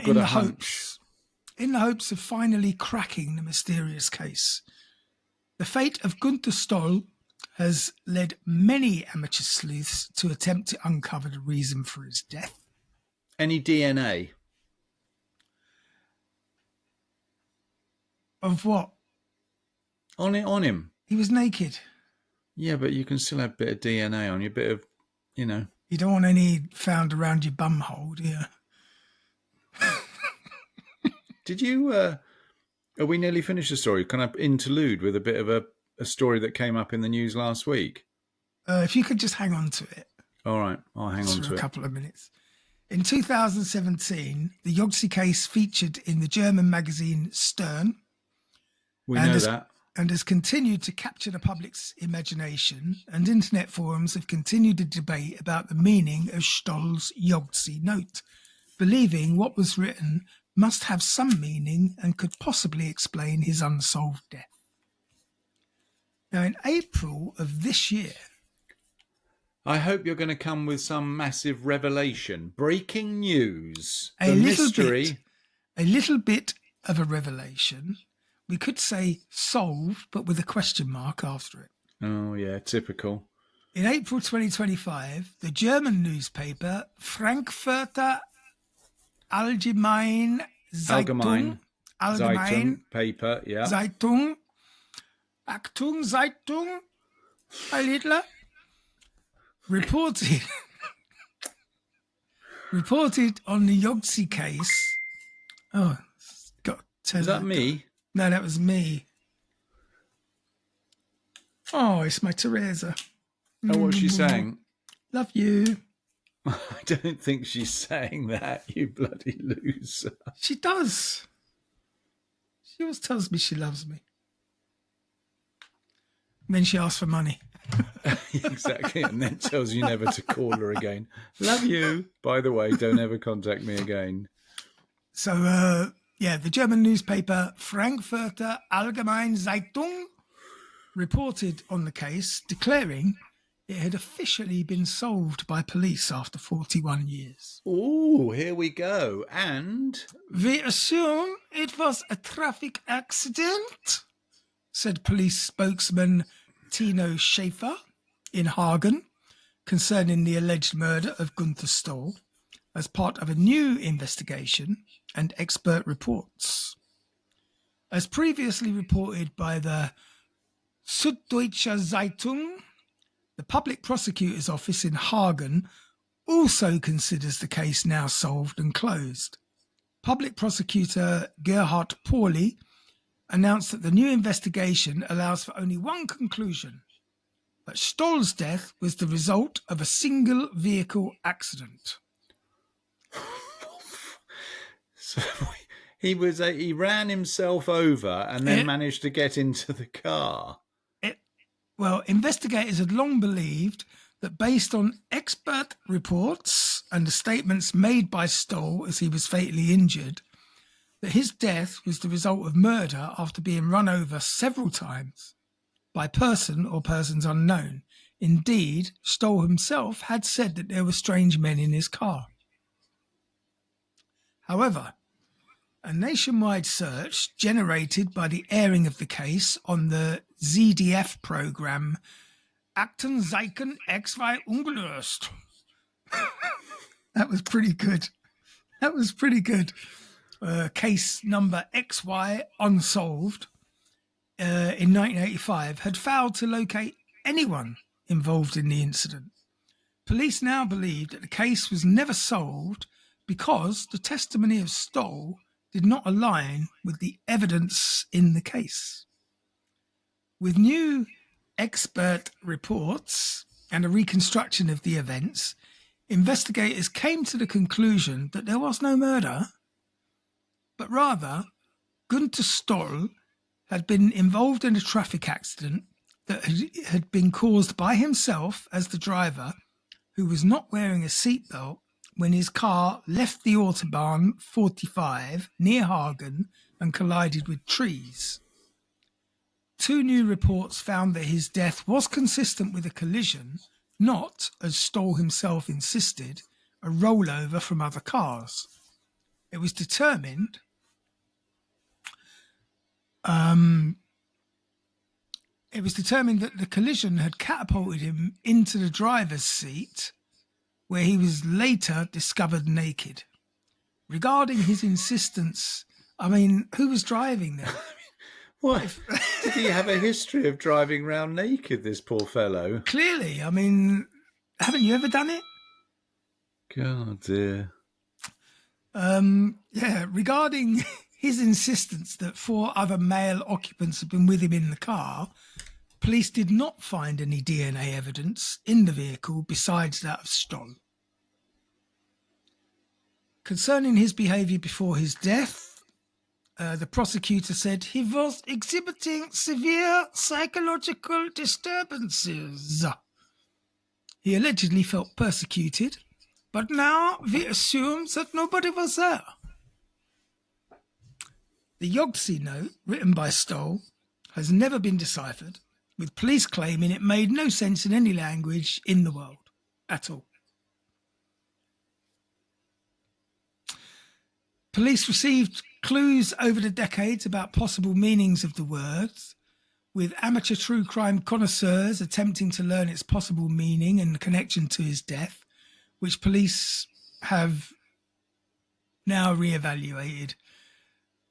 In the hopes of finally cracking the mysterious case. The fate of Günther Stoll has led many amateur sleuths to attempt to uncover the reason for his death. Any DNA? Of what? On him. He was naked. Yeah, but you can still have a bit of DNA on you, a bit of, you know. You don't want any found around your bum hole, do you? Did you, are we nearly finished the story? Can I interlude with a bit of a story that came up in the news last week? If you could just hang on to it. All right, I'll hang on to it. For a couple of minutes. In 2017, the Yogtze Case featured in the German magazine Stern. We know that. And has continued to capture the public's imagination, and internet forums have continued to debate about the meaning of Stoll's Yogtze note, believing what was written must have some meaning and could possibly explain his unsolved death. Now, in April of this year... I hope you're going to come with some massive revelation. Breaking news. A little bit of a revelation... We could say solved, but with a question mark after it. Oh, yeah, typical. In April 2025, the German newspaper Frankfurter Allgemeine Zeitung. Zeitung paper, yeah. Zeitung. Achtung, Zeitung. Heil Hitler. Reported on the Yogtze case. Oh, is that me? No, that was me. Oh, it's my Teresa. Oh, what's she saying? Love you. I don't think she's saying that, you bloody loser. She does. She always tells me she loves me. And then she asks for money. Exactly, and then tells you never to call her again. Love you. By the way, don't ever contact me again. So, the German newspaper Frankfurter Allgemeine Zeitung reported on the case, declaring it had officially been solved by police after 41 years. Oh, here we go. And? We assume it was a traffic accident, said police spokesman Tino Schaefer in Hagen concerning the alleged murder of Gunther Stoll as part of a new investigation and expert reports. As previously reported by the Süddeutsche Zeitung, the public prosecutor's office in Hagen also considers the case now solved and closed. Public prosecutor Gerhard Pauli announced that the new investigation allows for only one conclusion, that Stoll's death was the result of a single vehicle accident. So he ran himself over and then managed to get into the car. Well, investigators had long believed that based on expert reports and the statements made by Stoll as he was fatally injured, that his death was the result of murder after being run over several times by person or persons unknown. Indeed, Stoll himself had said that there were strange men in his car. However, a nationwide search generated by the airing of the case on the ZDF program Aktenzeichen XY ungelöst. That was pretty good. Case number XY unsolved in 1985 had failed to locate anyone involved in the incident. Police now believe that the case was never solved because the testimony of Stoll did not align with the evidence in the case. With new expert reports and a reconstruction of the events, investigators came to the conclusion that there was no murder, but rather Gunther Stoll had been involved in a traffic accident that had been caused by himself as the driver, who was not wearing a seatbelt when his car left the Autobahn 45 near Hagen and collided with trees. Two new reports found that his death was consistent with a collision, not, as Stoll himself insisted, a rollover from other cars. It was determined that the collision had catapulted him into the driver's seat, where he was later discovered naked. Regarding his insistence, who was driving there? What? Did he have a history of driving around naked, this poor fellow? Clearly. Haven't you ever done it? God, dear. Regarding his insistence that 4 other male occupants had been with him in the car, police did not find any DNA evidence in the vehicle besides that of Stoll. Concerning his behaviour before his death, the prosecutor said he was exhibiting severe psychological disturbances. He allegedly felt persecuted, but now we assume that nobody was there. The Yogtze note, written by Stoll, has never been deciphered, with police claiming it made no sense in any language in the world at all. Police received clues over the decades about possible meanings of the words, with amateur true crime connoisseurs attempting to learn its possible meaning and connection to his death, which police have now re-evaluated.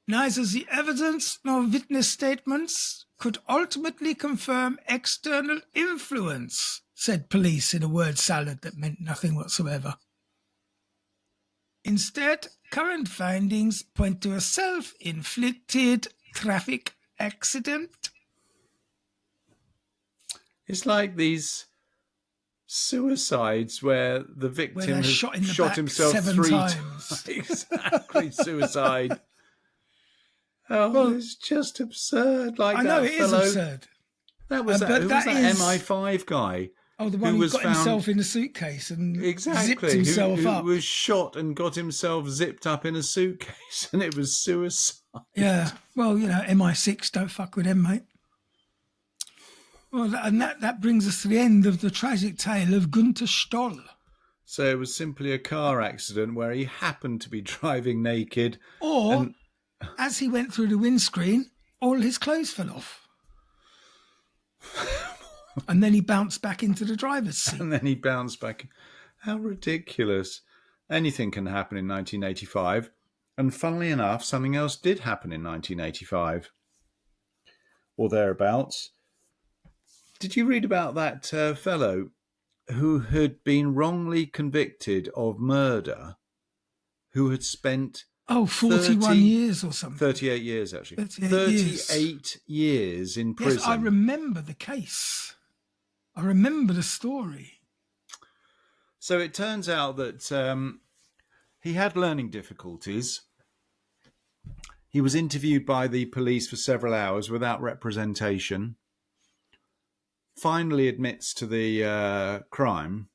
Neither the evidence nor witness statements could ultimately confirm external influence, said police in a word salad that meant nothing whatsoever. Instead, current findings point to a self-inflicted traffic accident. It's like these suicides where the victim has shot himself 3 times. Exactly, suicide. Oh, well, it's just absurd. Like I know it is absurd. That was that MI5 guy. Oh, the one who got himself in a suitcase and zipped himself up. Who was shot and got himself zipped up in a suitcase, and it was suicide. Yeah, well, MI6, don't fuck with them, mate. Well, and that brings us to the end of the tragic tale of Gunther Stoll. So it was simply a car accident where he happened to be driving naked. Or, as he went through the windscreen, all his clothes fell off. And then he bounced back into the driver's seat. And then he bounced back. How ridiculous. Anything can happen in 1985. And funnily enough, something else did happen in 1985. Or thereabouts. Did you read about that fellow who had been wrongly convicted of murder, who had spent 41 years or something. 38 years, actually. 38 years in prison. Yes, I remember the case. I remember the story. So it turns out that he had learning difficulties. He was interviewed by the police for several hours without representation. Finally admits to the crime,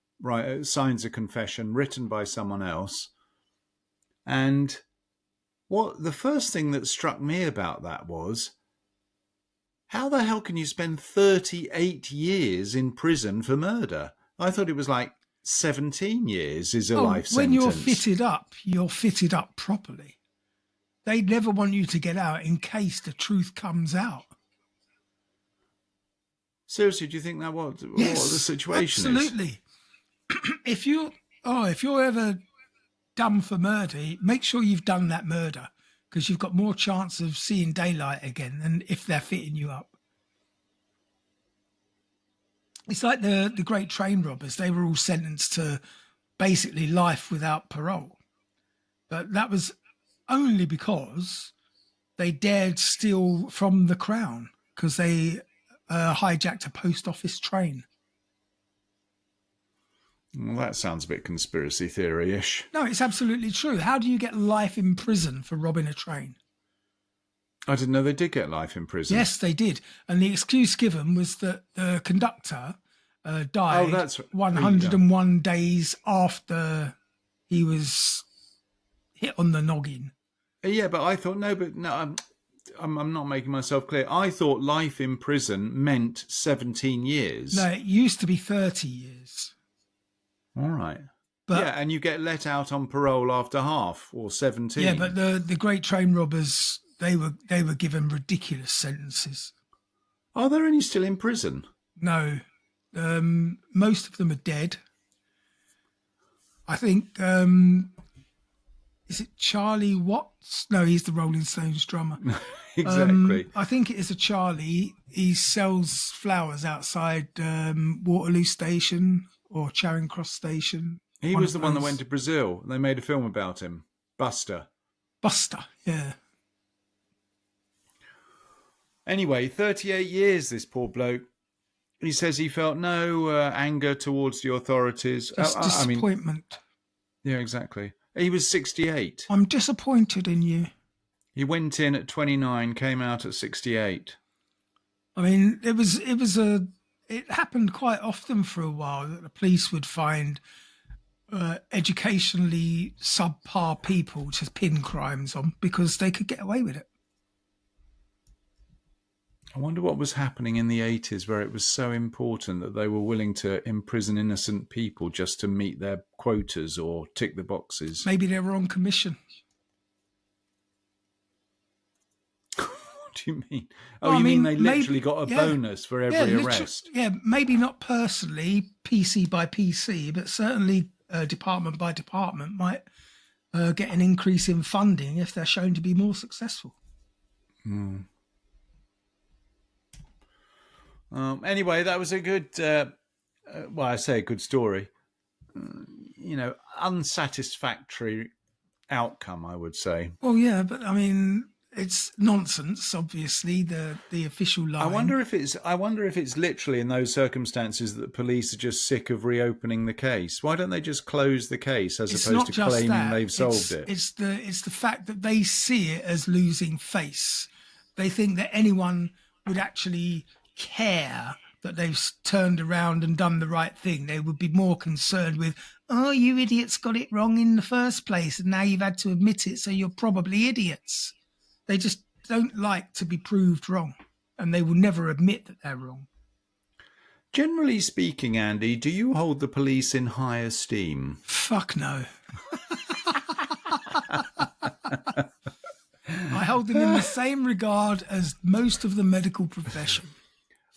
signs a confession written by someone else. And the first thing that struck me about that was, how the hell can you spend 38 years in prison for murder? I thought it was like 17 years is a life sentence. When you're fitted up properly. They never want you to get out in case the truth comes out. Seriously, do you think that what the situation absolutely. If you're ever done for murder, make sure you've done that murder, because you've got more chance of seeing daylight again than if they're fitting you up. It's like the great train robbers. They were all sentenced to basically life without parole. But that was only because they dared steal from the crown, because they hijacked a post office train. Well, that sounds a bit conspiracy theory-ish. No, it's absolutely true. How do you get life in prison for robbing a train? I didn't know they did get life in prison. Yes, they did. And the excuse given was that the conductor died 101 days after he was hit on the noggin. Yeah, but I thought, I'm not making myself clear. I thought life in prison meant 17 years. No, it used to be 30 years. All right. And you get let out on parole after half, or 17. Yeah, but the great train robbers, they were given ridiculous sentences. Are there any still in prison? No. Most of them are dead. I think, is it Charlie Watts? No, he's the Rolling Stones drummer. Exactly. I think it is a Charlie. He sells flowers outside Waterloo Station or Charing Cross Station. He was the one that went to Brazil. They made a film about him. Buster, yeah. Anyway, 38 years, this poor bloke. He says he felt no anger towards the authorities. Just disappointment. Yeah, exactly. He was 68. I'm disappointed in you. He went in at 29, came out at 68. I mean, it happened quite often for a while that the police would find educationally subpar people to pin crimes on because they could get away with it. I wonder what was happening in the 80s where it was so important that they were willing to imprison innocent people just to meet their quotas or tick the boxes. Maybe they were on commission. What do you mean? Oh, you mean they literally got a bonus for every arrest? Yeah, maybe not personally, PC by PC, but certainly department by department might get an increase in funding if they're shown to be more successful. Mm. Anyway, that was a good, I say a good story. Unsatisfactory outcome, I would say. Well, yeah, but I mean, it's nonsense. Obviously, the official line. I wonder if it's literally in those circumstances that the police are just sick of reopening the case. Why don't they just close the case as opposed to claiming they've solved it? It's the fact that they see it as losing face. They think that anyone would actually care that they've turned around and done the right thing. They would be more concerned with, oh, you idiots got it wrong in the first place and now you've had to admit it, so you're probably idiots. They just don't like to be proved wrong, and they will never admit that they're wrong. Generally speaking, Andy, do you hold the police in high esteem? Fuck no. I hold them in the same regard as most of the medical profession.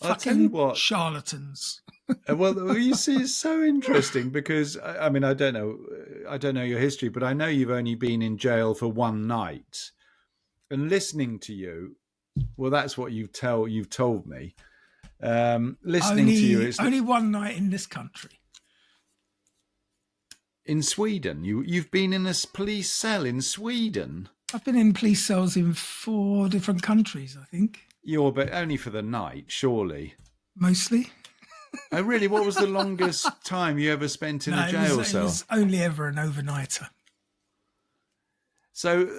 I'll tell you Fucking what. charlatans. Well, you see, it's so interesting because I mean, I don't know your history, but I know you've only been in jail for one night. And listening to you, well, that's what you've told me. Listening to you, it's only one night in this country. In Sweden, you've been in a police cell in Sweden. I've been in police cells in 4 different countries, I think. But only for the night, surely. Mostly. Oh, really? What was the longest time you ever spent in a jail cell? It was only ever an overnighter. So,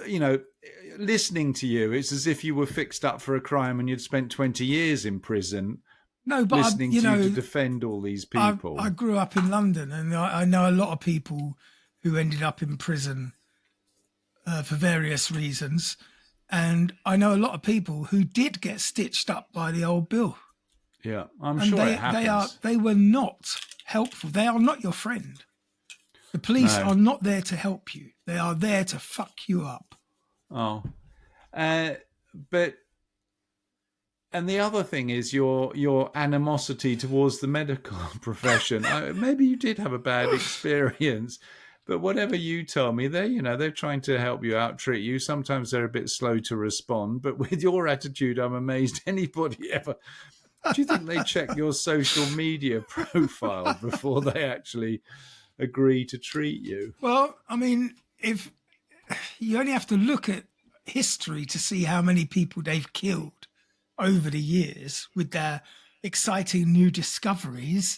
listening to you, it's as if you were fixed up for a crime and you'd spent 20 years in prison. No, but listening to you to defend all these people. I grew up in London, and I know a lot of people who ended up in prison for various reasons. And I know a lot of people who did get stitched up by the old Bill. Yeah, I'm sure it happens. They were not helpful. They are not your friend. The police are not there to help you. They are there to fuck you up. Oh, but... And the other thing is your animosity towards the medical profession. Maybe you did have a bad experience, but whatever you tell me, they're trying to help you out, treat you. Sometimes they're a bit slow to respond, but with your attitude, I'm amazed anybody ever. Do you think they check your social media profile before they actually agree to treat you? Well, I mean, if you only have to look at history to see how many people they've killed over the years with their exciting new discoveries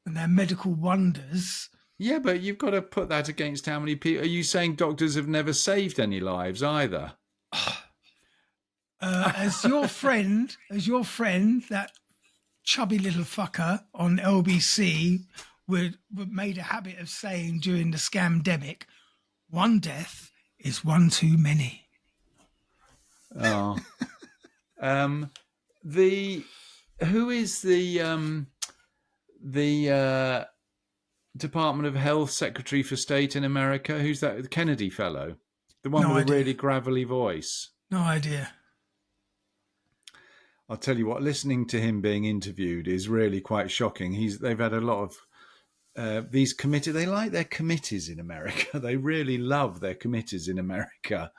and their medical wonders. Yeah, but you've got to put that against how many people. Are you saying doctors have never saved any lives either? As your friend, that chubby little fucker on LBC would made a habit of saying during the scamdemic, one death is one too many. Oh. Who is the Department of Health Secretary for State in America? Who's that? The Kennedy fellow, the one with a really gravelly voice. No idea. I'll tell you what. Listening to him being interviewed is really quite shocking. They've had a lot of these committees. They like their committees in America. They really love their committees in America.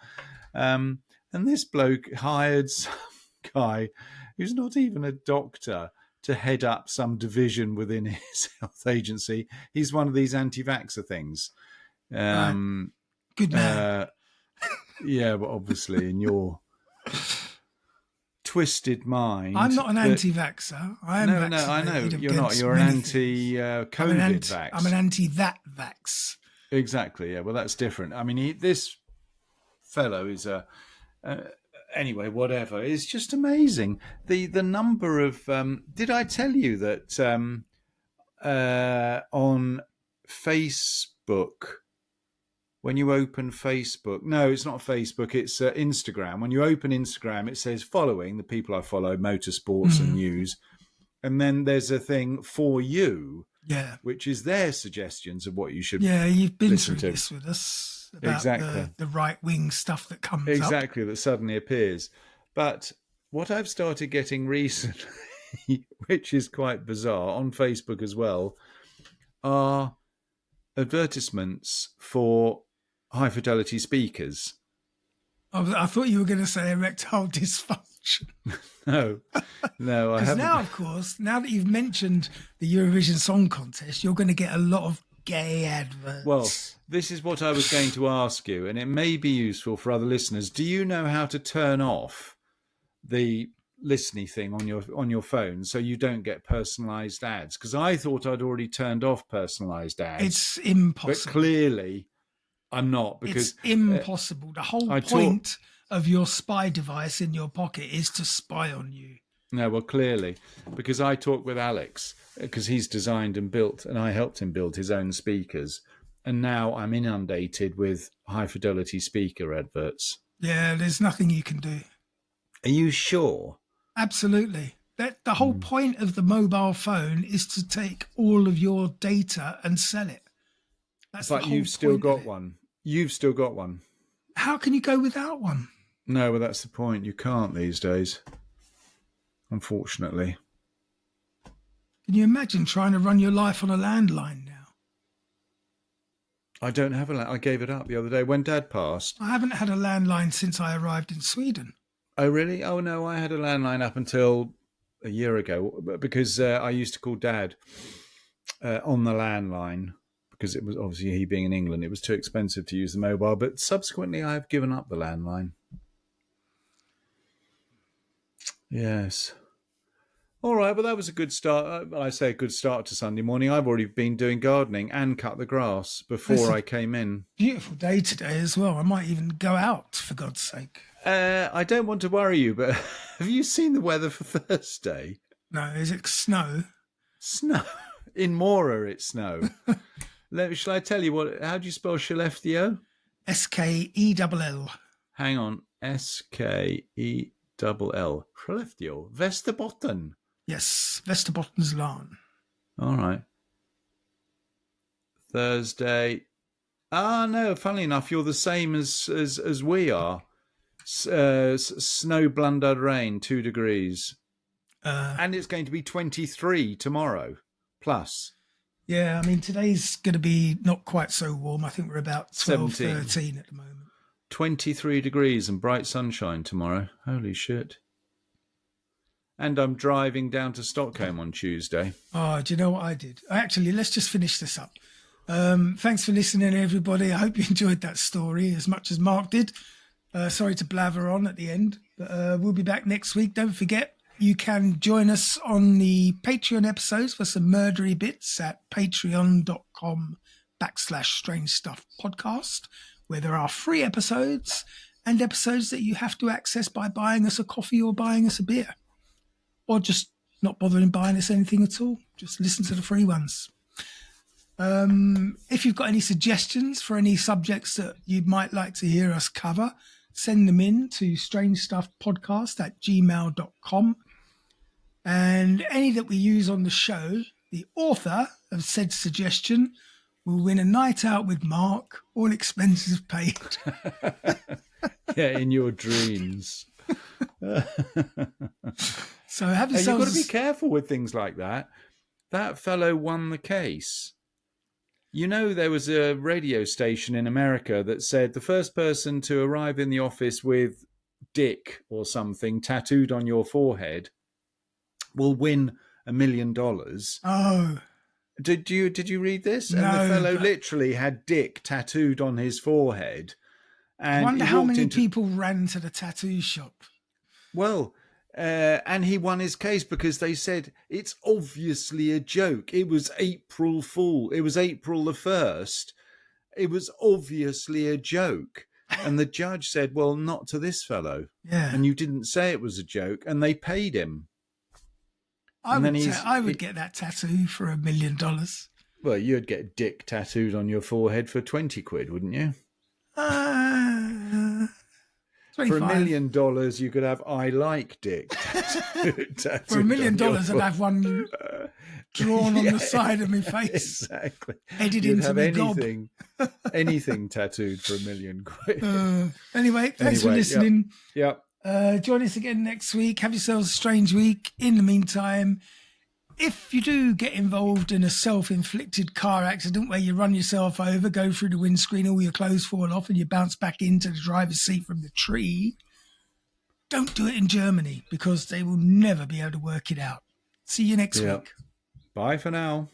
And this bloke hired some guy who's not even a doctor to head up some division within his health agency. He's one of these anti-vaxxer things. Good man. Yeah, but obviously in your twisted mind. I'm not an anti-vaxxer. I am No, I know. You're not. You're an anti-COVID vax. I'm an anti-that vax. Exactly, yeah. Well, that's different. I mean, this fellow is a... anyway, whatever. It's just amazing. The number of... did I tell you that on Facebook, when you open Facebook... No, it's not Facebook, it's Instagram. When you open Instagram, it says following, the people I follow, motorsports and news. And then there's a thing for you, which is their suggestions of what you should listen to. Yeah, you've been through this with us. About exactly the right-wing stuff that comes up. That suddenly appears. But what I've started getting recently, which is quite bizarre, on Facebook as well, are advertisements for high-fidelity speakers. Oh, I thought you were going to say erectile dysfunction. No, I haven't. Because now, of course, now that you've mentioned the Eurovision Song Contest, you're going to get a lot of gay adverts. Well, this is what I was going to ask you, and it may be useful for other listeners. Do you know how to turn off the listening thing on your phone so you don't get personalised ads? Because I thought I'd already turned off personalised ads. It's impossible. But clearly, I'm not, because it's impossible. The whole point of your spy device in your pocket is to spy on you. No, well, clearly, because I talked with Alex, because he's designed and built, and I helped him build his own speakers. And now I'm inundated with high-fidelity speaker adverts. Yeah, there's nothing you can do. Are you sure? Absolutely. The whole point of the mobile phone is to take all of your data and sell it. But you've still got one. You've still got one. How can you go without one? No, well, that's the point. You can't these days, unfortunately. Can you imagine trying to run your life on a landline now? I don't have a landline. I gave it up the other day when Dad passed. I haven't had a landline since I arrived in Sweden. Oh, really? Oh, no, I had a landline up until a year ago because I used to call Dad on the landline because it was obviously he being in England. It was too expensive to use the mobile. But subsequently, I have given up the landline. Yes. All right, well, that was a good start. I say a good start to Sunday morning. I've already been doing gardening and cut the grass before I came in. Beautiful day today as well. I might even go out, for God's sake. I don't want to worry you, but have you seen the weather for Thursday? No, is it snow? Snow. In Mora, it's snow. Shall I tell you how do you spell Skellefteå? Skell. Hang on. Skell. Skellefteå. Västerbotten. Yes, Västerbotten's All right. Thursday. No, funnily enough, you're the same as we are. Snow, blunderd rain, 2 degrees. And it's going to be 23 tomorrow, plus. Yeah, I mean, today's going to be not quite so warm. I think we're about 12, 13 at the moment. 23 degrees and bright sunshine tomorrow. Holy shit. And I'm driving down to Stockholm on Tuesday. Oh, do you know what I did? Actually, let's just finish this up. Thanks for listening, everybody. I hope you enjoyed that story as much as Mark did. Sorry to blather on at the end, but we'll be back next week. Don't forget, you can join us on the Patreon episodes for some murdery bits at patreon.com/Strange Stuff Podcast, where there are free episodes and episodes that you have to access by buying us a coffee or buying us a beer. Or just not bothering buying us anything at all. Just listen to the free ones. If you've got any suggestions for any subjects that you might like to hear us cover, send them in to strangestuffpodcast@gmail.com. And any that we use on the show, the author of said suggestion will win a night out with Mark, all expenses paid. Yeah, in your dreams. So have yourselves... You've got to be careful with things like that. That fellow won the case. You know, there was a radio station in America that said the first person to arrive in the office with Dick or something tattooed on your forehead will win $1 million. Oh. Did you read this? No, and the fellow literally had Dick tattooed on his forehead. And I wonder how many people ran to the tattoo shop. Well, and he won his case because they said it's obviously a joke. It was April Fool. It was April the 1st. It was obviously a joke. And the judge said, well, not to this fellow. Yeah. And you didn't say it was a joke. And they paid him. I would get that tattoo for $1 million. Well, you'd get Dick tattooed on your forehead for 20 quid, wouldn't you? 25. For $1 million, you could have "I like Dick" tattooed For $1 million, I'd have one drawn on the side of my face. Exactly. Edited You'd into have my gob. anything tattooed for $1 million quid. Anyway, thanks for listening. Yep. Join us again next week. Have yourselves a strange week. In the meantime, if you do get involved in a self-inflicted car accident where you run yourself over, go through the windscreen, all your clothes fall off and you bounce back into the driver's seat from the tree, don't do it in Germany because they will never be able to work it out. See you next week. Bye for now.